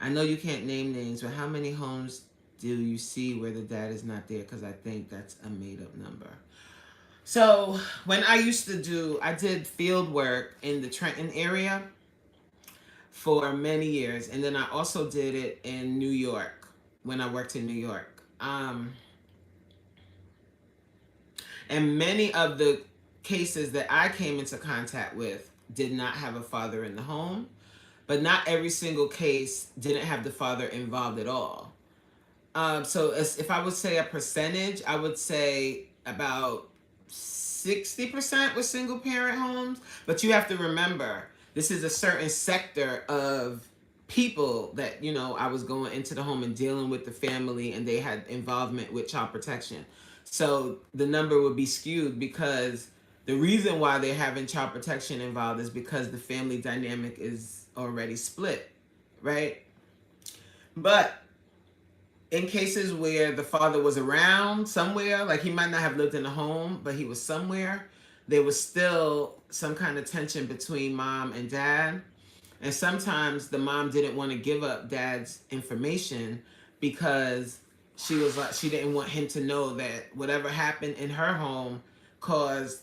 I know you can't name names, but how many homes do you see where the dad is not there? Because I think that's a made up number. So when I did field work in the Trenton area for many years. And then I also did it in New York when I worked in New York. And many of the cases that I came into contact with did not have a father in the home, but not every single case didn't have the father involved at all. So if I would say a percentage, I would say about 60% were single parent homes. But you have to remember, this is a certain sector of people that, I was going into the home and dealing with the family, and they had involvement with child protection. So the number would be skewed, because the reason why they're having child protection involved is because the family dynamic is already split, right? But in cases where the father was around somewhere, like he might not have lived in a home, but he was somewhere, there was still some kind of tension between mom and dad. And sometimes the mom didn't want to give up dad's information because she was like, she didn't want him to know that whatever happened in her home caused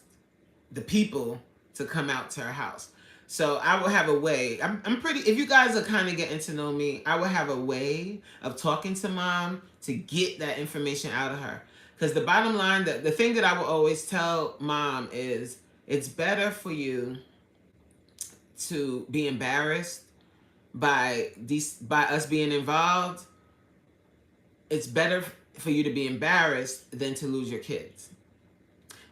the people to come out to her house. So I will have a way. I'm pretty, if you guys are kind of getting to know me, I will have a way of talking to mom to get that information out of her. Because the bottom line, the thing that I will always tell mom is, it's better for you to be embarrassed by us being involved. It's better for you to be embarrassed than to lose your kids.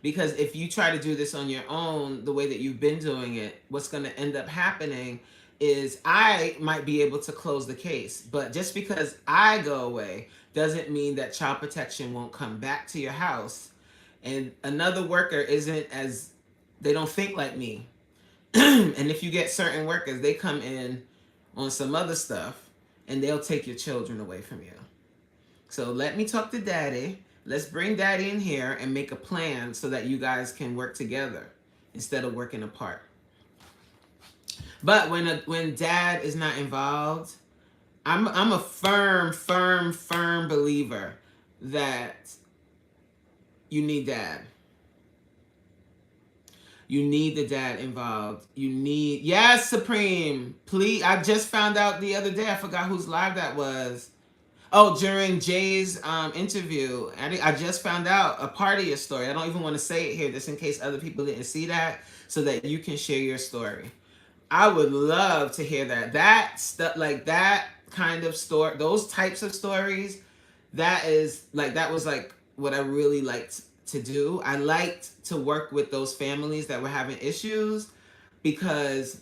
Because if you try to do this on your own, the way that you've been doing it, what's going to end up happening is I might be able to close the case. But just because I go away doesn't mean that child protection won't come back to your house. And another worker they don't think like me. And if you get certain workers, they come in on some other stuff and they'll take your children away from you. So let me talk to daddy. Let's bring daddy in here and make a plan so that you guys can work together instead of working apart. But when dad is not involved, I'm a firm believer that you need dad. You need the dad involved. Yes, Supreme. Please, I just found out the other day. I forgot whose live that was. Oh, during Jay's interview, I just found out a part of your story. I don't even want to say it here, just in case other people didn't see that, so that you can share your story. I would love to hear that. That stuff, like that kind of story, those types of stories, that was like what I really liked to do. I liked to work with those families that were having issues, because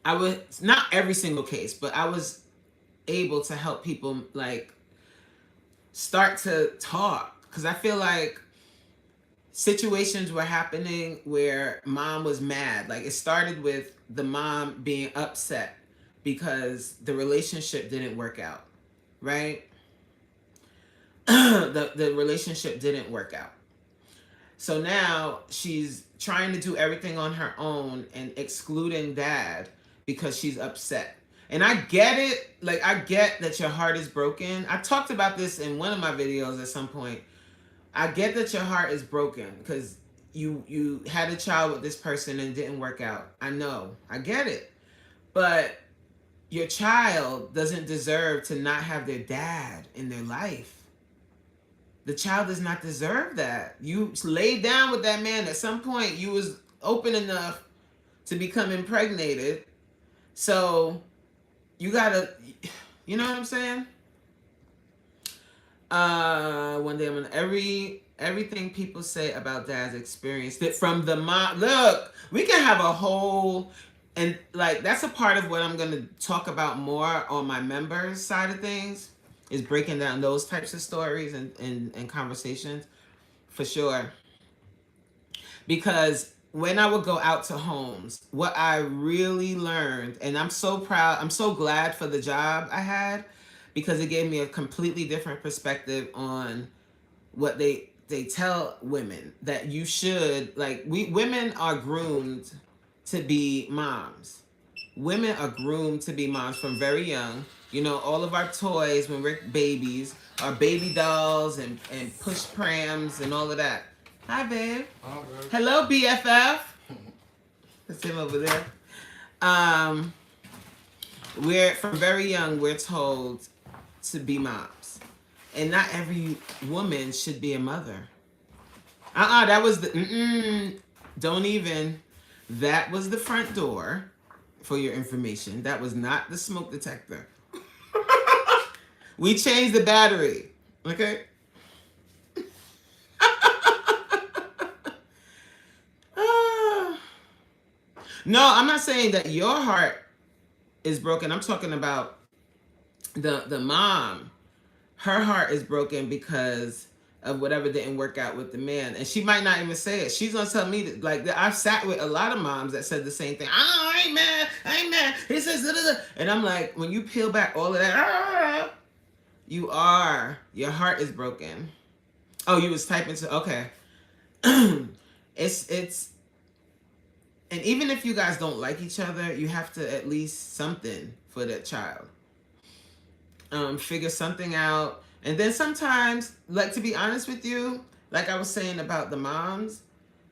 I was, not every single case, but I was able to help people like start to talk, because I feel like situations were happening where mom was mad. Like it started with the mom being upset because the relationship didn't work out, right? The relationship didn't work out. So now she's trying to do everything on her own and excluding dad because she's upset. And I get it. Like, I get that your heart is broken. I talked about this in one of my videos at some point. I get that your heart is broken because you had a child with this person and it didn't work out. I know. I get it. But your child doesn't deserve to not have their dad in their life. The child does not deserve that. You laid down with that man. At some point, you was open enough to become impregnated. So you gotta, you know what I'm saying? One day I'm gonna everything people say about dad's experience that from the mom. Look, we can have a whole, and like that's a part of what I'm gonna talk about more on my members side of things, is breaking down those types of stories and conversations, for sure. Because when I would go out to homes, what I really learned, and I'm so proud, I'm so glad for the job I had, because it gave me a completely different perspective on what they tell women that you should, like, we women are groomed to be moms. Women are groomed to be moms from very young. You know, all of our toys when we're babies are baby dolls and push prams and all of that. Hi, babe. Hi, babe. Hello, BFF. That's him over there. Um, we're from very young. We're told to be moms, and not every woman should be a mother. That was the. Don't even. That was the front door. For your information, that was not the smoke detector. We changed the battery. Okay. No, I'm not saying that your heart is broken. I'm talking about the mom. Her heart is broken because of whatever didn't work out with the man, and she might not even say it. She's gonna tell me that, like, I've sat with a lot of moms that said the same thing. Oh, I ain't mad. I ain't mad. He says, da, da, da. And I'm like, when you peel back all of that, your heart is broken. Oh, you was typing to, okay. it's and even if you guys don't like each other, you have to at least something for that child. Figure something out. And then sometimes, like, to be honest with you, like I was saying about the moms,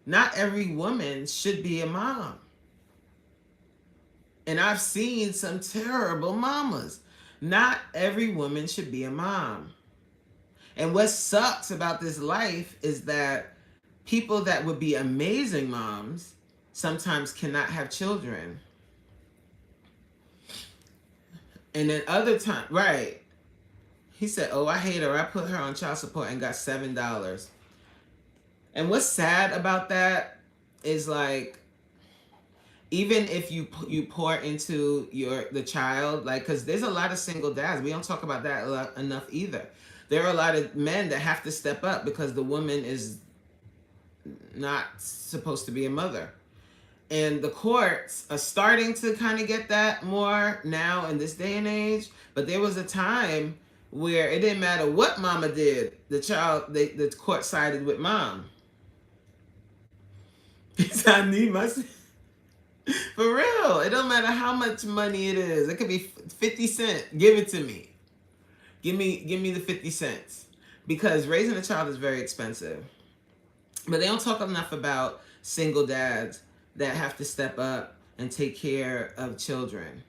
not every woman should be a mom. And I've seen some terrible mamas. Not every woman should be a mom. And what sucks about this life is that people that would be amazing moms sometimes cannot have children. And then other time, right? He said, "Oh, I hate her. I put her on child support and got $7." And what's sad about that is, like, even if you pour into the child, like, because there's a lot of single dads. We don't talk about that enough either. There are a lot of men that have to step up because the woman is not supposed to be a mother. And the courts are starting to kind of get that more now in this day and age. But there was a time where it didn't matter what mama did, the court sided with mom. I need my... For real. It don't matter how much money it is. It could be 50 cents. Give it to me. Give me the 50 cents. Because raising a child is very expensive. But they don't talk enough about single dads that have to step up and take care of children.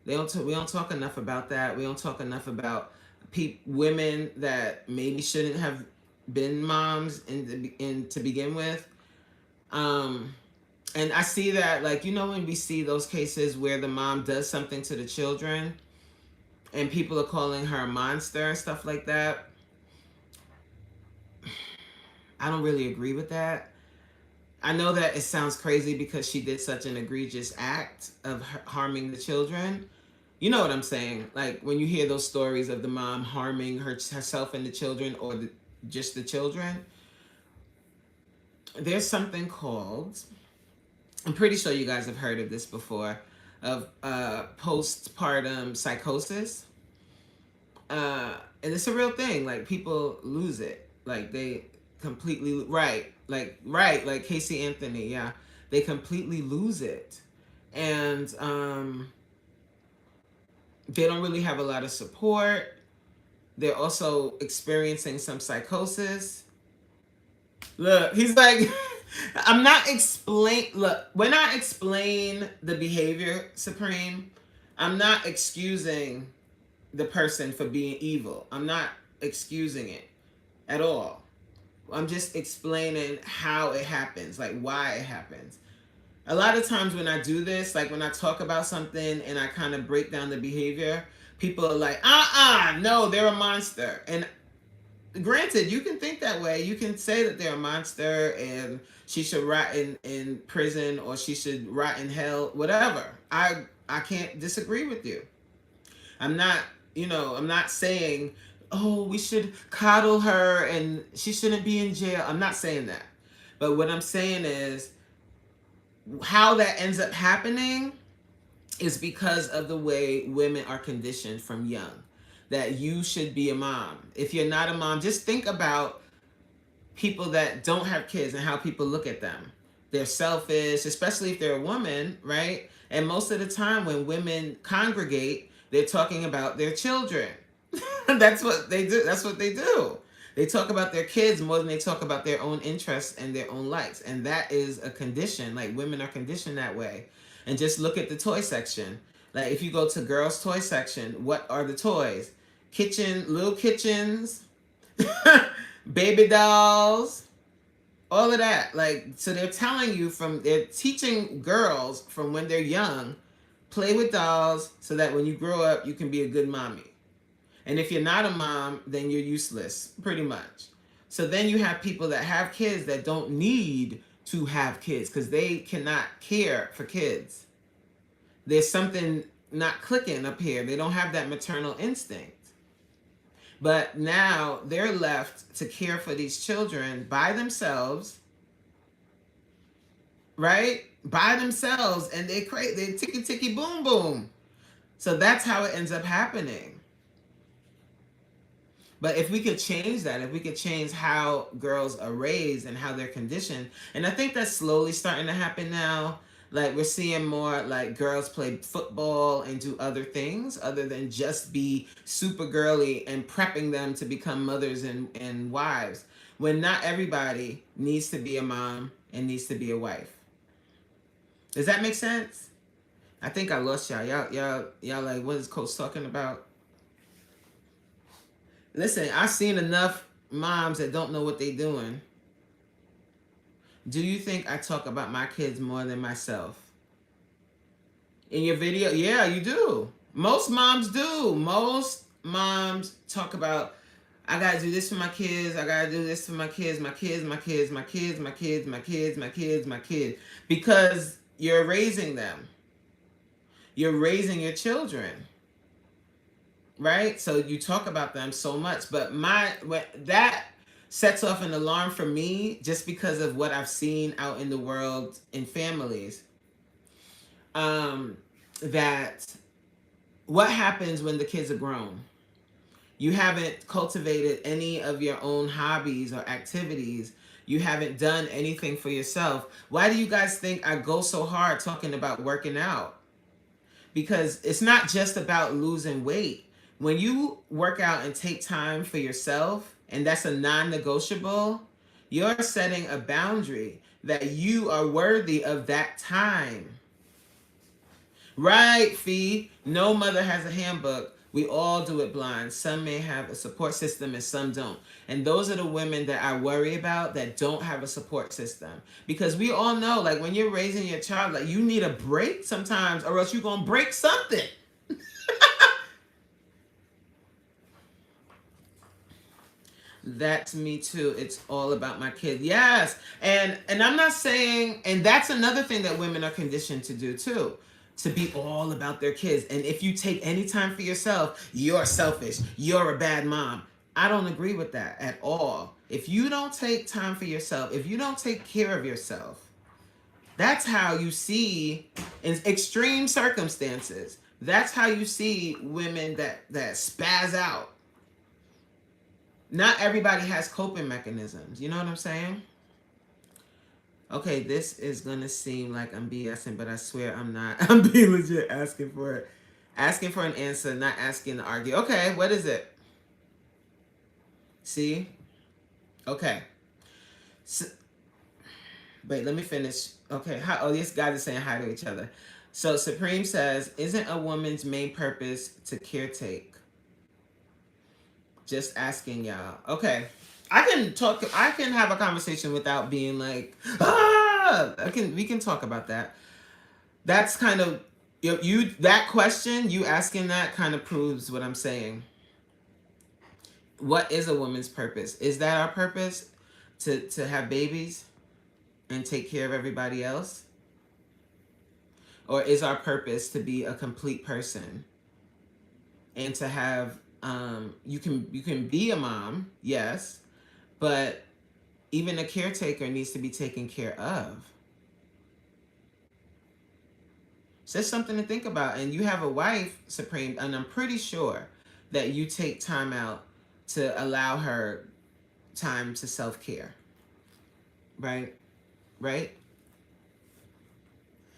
We don't talk enough about that. We don't talk enough about women that maybe shouldn't have been moms in to begin with. And I see that, like, you know, when we see those cases where the mom does something to the children and people are calling her a monster and stuff like that. I don't really agree with that. I know that it sounds crazy because she did such an egregious act of harming the children. You know what I'm saying? Like, when you hear those stories of the mom harming herself and the children, or just the children, there's something called, I'm pretty sure you guys have heard of this before, of postpartum psychosis. And it's a real thing. Like, people lose it. Like, they completely, like Casey Anthony, yeah. They completely lose it. And they don't really have a lot of support. They're also experiencing some psychosis. Look, he's like... when I explain the behavior, Supreme, I'm not excusing the person for being evil. I'm not excusing it at all. I'm just explaining how it happens, like why it happens. A lot of times when I do this, like when I talk about something and I kind of break down the behavior, people are like, no, they're a monster. And granted, you can think that way. You can say that they're a monster and she should rot in prison, or she should rot in hell, whatever. I can't disagree with you. I'm not saying, oh, we should coddle her and she shouldn't be in jail. I'm not saying that. But what I'm saying is, how that ends up happening is because of the way women are conditioned from young. that you should be a mom. If you're not a mom, just think about people that don't have kids and how people look at them. They're selfish, especially if they're a woman, right? And most of the time when women congregate, they're talking about their children. That's what they do. That's what they do. They talk about their kids more than they talk about their own interests and their own likes. And that is a condition. Like, women are conditioned that way. And just look at the toy section. Like, if you go to girls' toy section, what are the toys? Little kitchens, baby dolls, all of that. Like, so they're telling you they're teaching girls from when they're young, play with dolls so that when you grow up, you can be a good mommy. And if you're not a mom, then you're useless, pretty much. So then you have people that have kids that don't need to have kids because they cannot care for kids. There's something not clicking up here. They don't have that maternal instinct. But now they're left to care for these children by themselves, right? By themselves, and they ticky ticky boom boom. So that's how it ends up happening. But if we could change that, if we could change how girls are raised and how they're conditioned, and I think that's slowly starting to happen now. Like, we're seeing more like girls play football and do other things other than just be super girly and prepping them to become mothers and wives. When not everybody needs to be a mom and needs to be a wife. Does that make sense? I think I lost y'all. Y'all like, what is Coach talking about? Listen, I've seen enough moms that don't know what they're doing. Do you think I talk about my kids more than myself? In your video? Yeah, you do. Most moms do. Most moms talk about, I gotta do this for my kids, I gotta do this for my kids, my kids, my kids, my kids, my kids, my kids, my kids, my kids. Because you're raising them. You're raising your children. Right? So you talk about them so much. But that sets off an alarm for me just because of what I've seen out in the world in families. That what happens when the kids are grown? You haven't cultivated any of your own hobbies or activities. You haven't done anything for yourself. Why do you guys think I go so hard talking about working out? Because it's not just about losing weight. When you work out and take time for yourself, and that's a non-negotiable, you're setting a boundary that you are worthy of that time. Right, Fee? No mother has a handbook. We all do it blind. Some may have a support system and some don't. And those are the women that I worry about that don't have a support system. Because we all know, like, when you're raising your child, like, you need a break sometimes or else you're going to break something. That's me too. It's all about my kid. Yes. And I'm not saying, and that's another thing that women are conditioned to do too, to be all about their kids. And if you take any time for yourself, you're selfish. You're a bad mom. I don't agree with that at all. If you don't take time for yourself, if you don't take care of yourself, that's how you see, in extreme circumstances, that's how you see women that spaz out. Not everybody has coping mechanisms. You know what I'm saying? Okay, this is going to seem like I'm BSing, but I swear I'm not. I'm being legit asking for it. Asking for an answer, not asking to argue. Okay, what is it? See? Okay. So, wait, let me finish. Okay. These guys are saying hi to each other. So Supreme says, isn't a woman's main purpose to caretake? Just asking y'all. Okay. I can have a conversation without being like, we can talk about that. That's kind of, that question, you asking that kind of proves what I'm saying. What is a woman's purpose? Is that our purpose? To have babies and take care of everybody else? Or is our purpose to be a complete person and to have, you can be a mom, yes, but even a caretaker needs to be taken care of. So that's something to think about. And you have a wife, Supreme, and I'm pretty sure that you take time out to allow her time to self-care. Right? Right?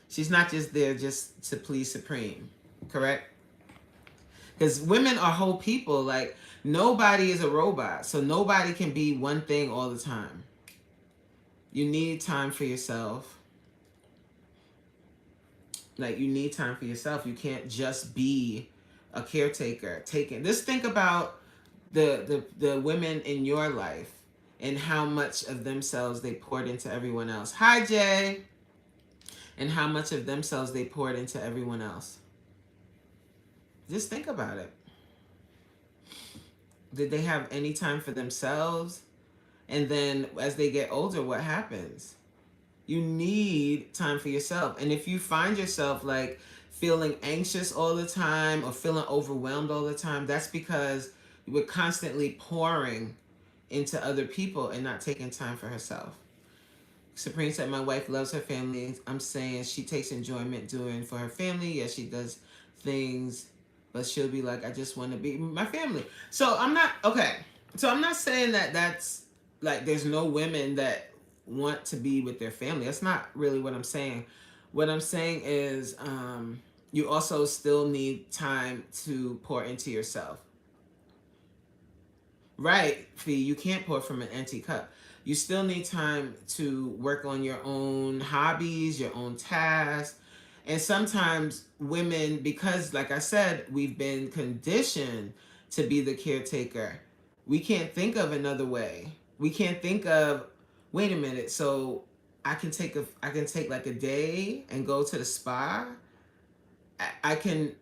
She's not just there just to please Supreme. Correct? Because women are whole people. Like, nobody is a robot. So nobody can be one thing all the time. You need time for yourself. Like, you need time for yourself. You can't just be a caretaker. Just think about the women in your life and how much of themselves they poured into everyone else. Hi, Jay. And how much of themselves they poured into everyone else. Just think about it. Did they have any time for themselves? And then as they get older, what happens? You need time for yourself. And if you find yourself like feeling anxious all the time or feeling overwhelmed all the time, that's because we're constantly pouring into other people and not taking time for herself. Supreme said, my wife loves her family. I'm saying she takes enjoyment doing for her family. Yes, she does things, but she'll be like, I just want to be my family. So I'm not, okay. So I'm not saying that that's like, there's no women that want to be with their family. That's not really what I'm saying. What I'm saying is you also still need time to pour into yourself. Right, Fee, you can't pour from an empty cup. You still need time to work on your own hobbies, your own tasks. And sometimes women, because like I said, we've been conditioned to be the caretaker. We can't think of another way. We can't think of, wait a minute, so I can take like a day and go to the spa. I can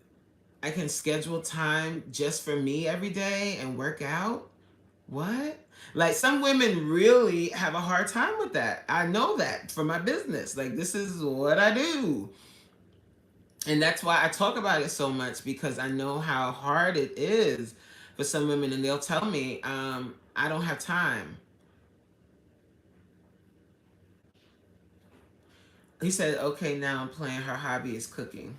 schedule time just for me every day and work out. What? Like, some women really have a hard time with that. I know that from my business. Like, this is what I do. And that's why I talk about it so much, because I know how hard it is for some women. And they'll tell me, I don't have time. He said, okay, now I'm playing. Her hobby is cooking.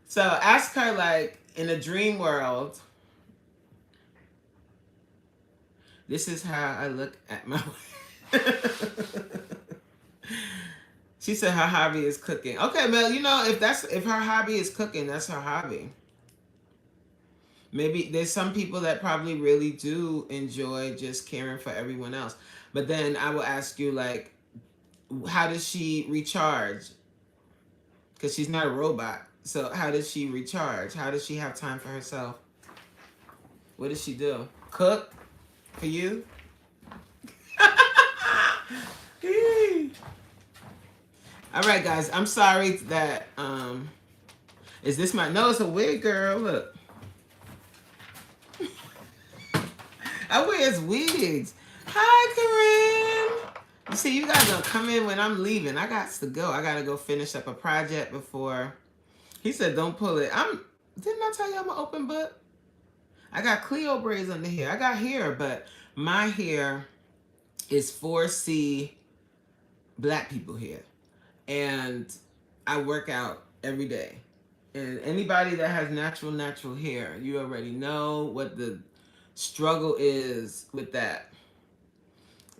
So ask her, like, in a dream world, this is how I look at my She said her hobby is cooking. Okay, Mel, you know, if her hobby is cooking, that's her hobby. Maybe there's some people that probably really do enjoy just caring for everyone else. But then I will ask you, like, how does she recharge? Because she's not a robot. So how does she recharge? How does she have time for herself? What does she do? Cook for you? All right, guys. I'm sorry that is this my, no, it's a wig, girl. Look. I wear wigs. Hi, Corinne. You see, you guys gonna come in when I'm leaving. I got to go. I gotta go finish up a project before. He said, "Don't pull it." Didn't I tell you I'm an open book? I got Cleo braids under here. I got hair, but my hair is 4C black people hair, and I work out every day. And anybody that has natural hair, you already know what the struggle is with that.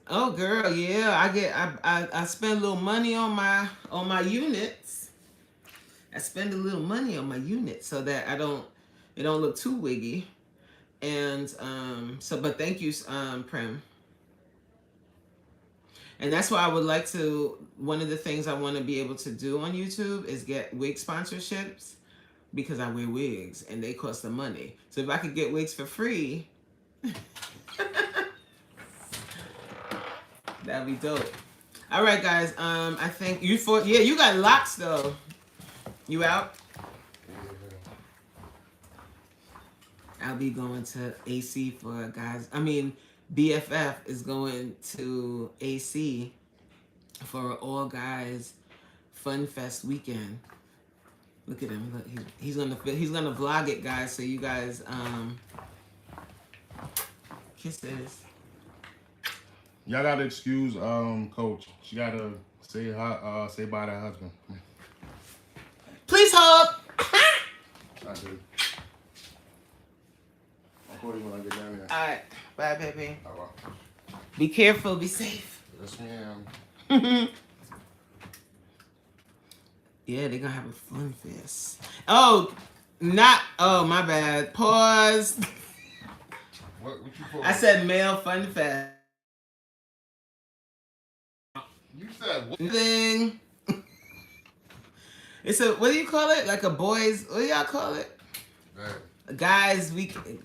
Oh, girl, yeah, I spend a little money on my units. I spend a little money on my units so that it don't look too wiggy. And but thank you, Prem. And that's why I would like to, one of the things I want to be able to do on YouTube is get wig sponsorships, because I wear wigs and they cost the money. So if I could get wigs for free, that'd be dope. All right, guys. I think you got locks though. You out? I'll be going to AC for guys. I mean, BFF is going to AC for all guys Fun Fest weekend. Look at him. Look, he's gonna vlog it, guys. So you guys kisses. Y'all gotta excuse Coach. She gotta say bye to her husband. Please hold. fault. I do. I'll call you when I get down here. All right. Bye, baby. All right. Be careful. Be safe. Yes, ma'am. Yeah, they're gonna have a fun fest. Oh, my bad. Pause. What you call I said male fun fest. You said what? Thing. It's a, what do you call it? Like a boys, what do y'all call it? Guys weekend.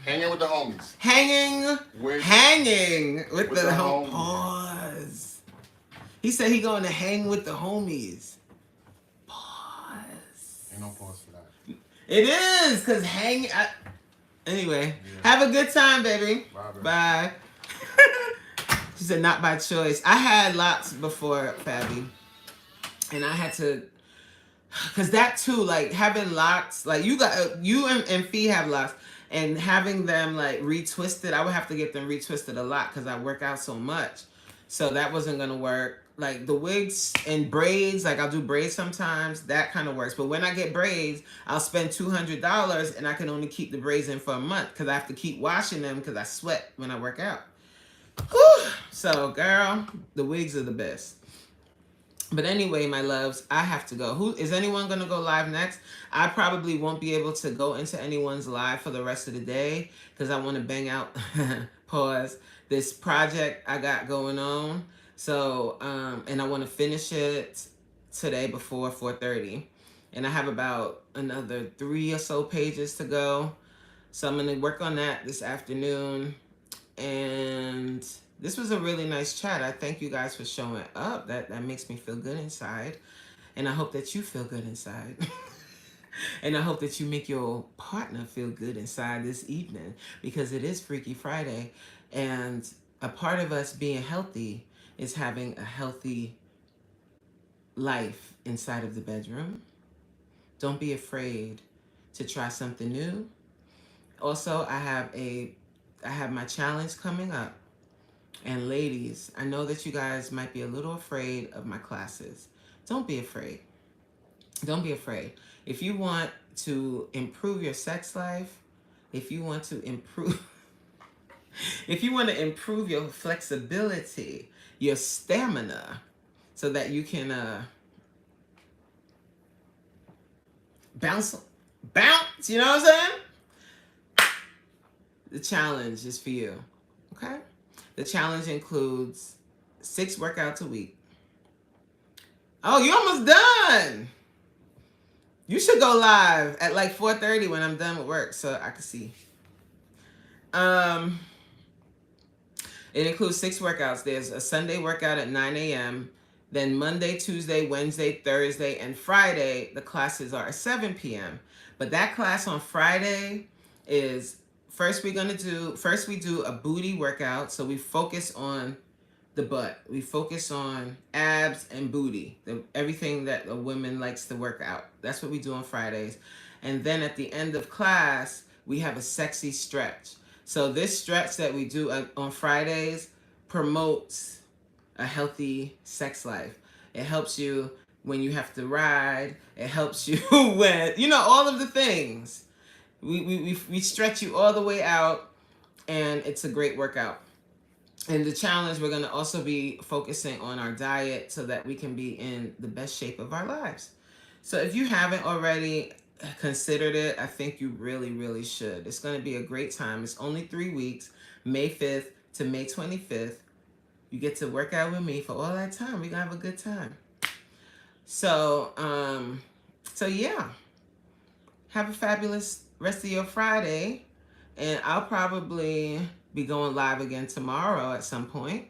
Hanging with the homies. Hanging with the homies. Pause. He said he going to hang with the homies. Pause. Ain't no pause for that. It is, because anyway, have a good time, baby. Bye. She said, not by choice. I had locks before, Fabi. And I had to, because that too, like having locks, like you and Fee have locks, and having them like retwisted, I would have to get them retwisted a lot because I work out so much. So that wasn't going to work. Like the wigs and braids, like I'll do braids sometimes, that kind of works. But when I get braids, I'll spend $200 and I can only keep the braids in for a month because I have to keep washing them because I sweat when I work out. Whew. So girl, the wigs are the best. But anyway, my loves, I have to go. Is anyone going to go live next? I probably won't be able to go into anyone's live for the rest of the day because I want to bang out, pause, this project I got going on. So, and I want to finish it today before 4:30. And I have about another 3 or so pages to go. So I'm going to work on that this afternoon. And this was a really nice chat. I thank you guys for showing up. That makes me feel good inside. And I hope that you feel good inside. And I hope that you make your partner feel good inside this evening because it is Freaky Friday. And a part of us being healthy is having a healthy life inside of the bedroom. Don't be afraid to try something new. Also, I have my challenge coming up. And ladies, I know that you guys might be a little afraid of my classes. Don't be afraid. Don't be afraid. If you want to improve your sex life, if you want to improve your flexibility, your stamina, so that you can bounce, you know what I'm saying? The challenge is for you, okay? The challenge includes 6 workouts a week. Oh, you're almost done. You should go live at like 4:30 when I'm done with work so I can see. It includes 6 workouts. There's a Sunday workout at 9 a.m. Then Monday, Tuesday, Wednesday, Thursday, and Friday, the classes are at 7 p.m. But that class on Friday is, first we do a booty workout. So we focus on the butt. We focus on abs and booty, everything that a woman likes to work out. That's what we do on Fridays. And then at the end of class, we have a sexy stretch. So this stretch that we do on Fridays promotes a healthy sex life. It helps you when you have to ride. It helps you when, all of the things. We stretch you all the way out, and it's a great workout. And the challenge, we're going to also be focusing on our diet so that we can be in the best shape of our lives. So if you haven't already considered it, I think you really, really should. It's going to be a great time. It's only 3 weeks, May 5th to May 25th. You get to work out with me for all that time. We're going to have a good time. So yeah. Have a fabulous rest of your Friday. And I'll probably be going live again tomorrow at some point.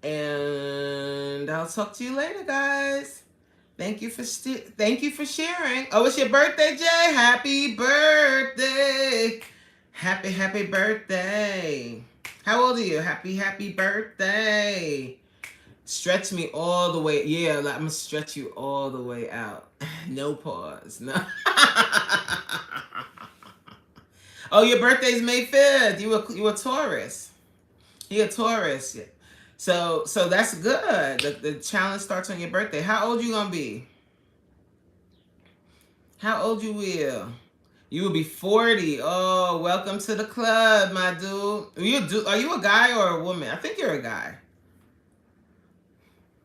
And I'll talk to you later, guys. Thank you for sharing. Oh, it's your birthday, Jay. Happy birthday. Happy birthday. How old are you? Happy birthday. Stretch me all the way. Yeah, I'm going to stretch you all the way out. No pause. No. Oh, your birthday's May 5th. You a Taurus. You're a Taurus. So that's good. The challenge starts on your birthday. How old you gonna be? How old you will? You will be 40. Oh, welcome to the club, my dude. Are you a guy or a woman? I think you're a guy.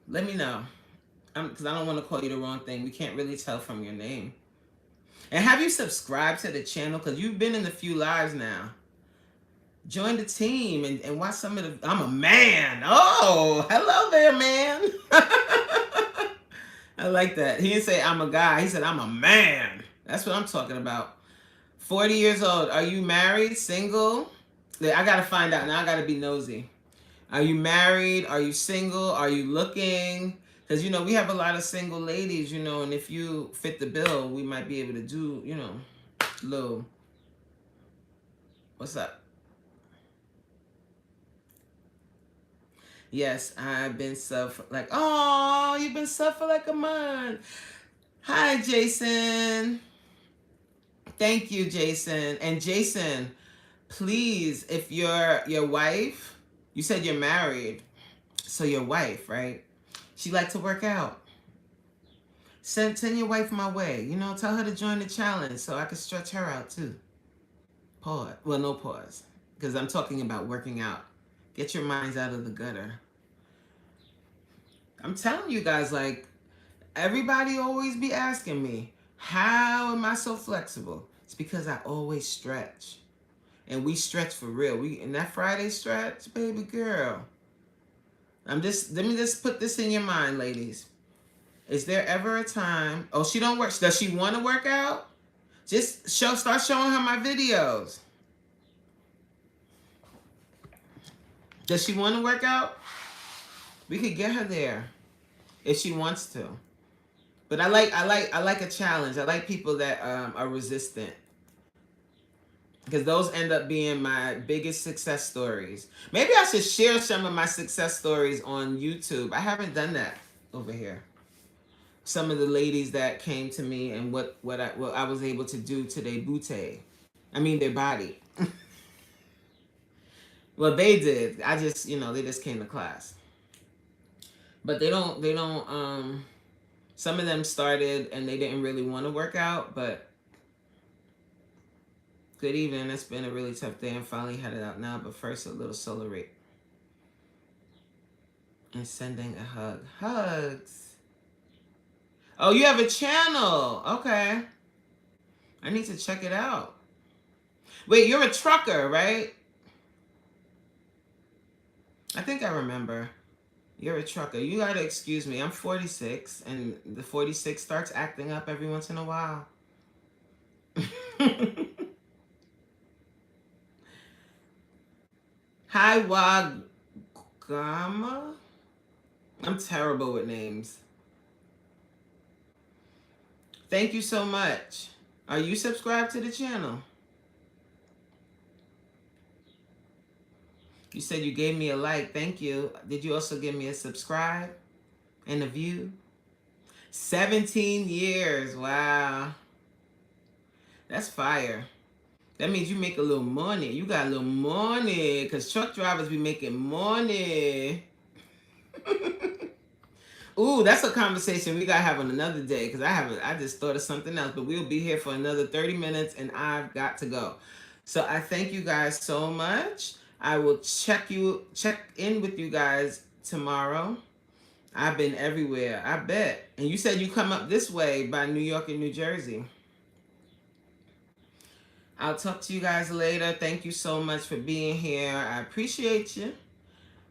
Let me know. Because I don't want to call you the wrong thing. We can't really tell from your name. And have you subscribed to the channel? Because you've been in a few lives now. Join the team and watch some of the... I'm a man. Oh, hello there, man. I like that. He didn't say I'm a guy. He said I'm a man. That's what I'm talking about. 40 years old. Are you married? Single? I got to find out. Now I got to be nosy. Are you married? Are you single? Are you looking? Because, you know, we have a lot of single ladies, you know, and if you fit the bill, we might be able to do, you know, little... What's up? Yes, I've been like, oh, you've been for like a month. Hi, Jason. Thank you, Jason. And Jason, please, if your wife, you said you're married, so your wife, right? She like to work out. Send your wife my way. You know, tell her to join the challenge so I can stretch her out too. Pause. Well, no pause, because I'm talking about working out. Get your minds out of the gutter. I'm telling you guys, like, everybody always be asking me, how am I so flexible? It's because I always stretch. And we stretch for real. In that Friday stretch, baby girl. Let me just put this in your mind, ladies. Is there ever a time, oh, she don't work, does she want to work out? Just start showing her my videos. Does she want to work out? We could get her there if she wants to. But I like a challenge. I like people that are resistant, because those end up being my biggest success stories. Maybe I should share some of my success stories on YouTube. I haven't done that over here. Some of the ladies that came to me and what I was able to do to their booty. I mean their body. Well, they did. I just, you know, they just came to class. But they don't, some of them started and they didn't really want to work out, but good evening. It's been a really tough day. I'm finally headed out now, but first a little solar rate. And sending a hug. Hugs. Oh, you have a channel. Okay. I need to check it out. Wait, you're a trucker, right? I think I remember. You're a trucker. You gotta excuse me. I'm 46, and the 46 starts acting up every once in a while. Hi, Wagama. I'm terrible with names. Thank you so much. Are you subscribed to the channel? You said you gave me a like. Thank you. Did you also give me a subscribe and a view? 17 years. Wow. That's fire. That means you make a little money. You got a little money, because truck drivers be making money. Ooh, that's a conversation we got to have on another day, because I just thought of something else, but we'll be here for another 30 minutes and I've got to go. So I thank you guys so much. I will check in with you guys tomorrow. I've been everywhere, I bet. And you said you come up this way by New York and New Jersey. I'll talk to you guys later. Thank you so much for being here. I appreciate you.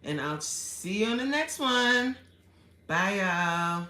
And I'll see you on the next one. Bye, y'all.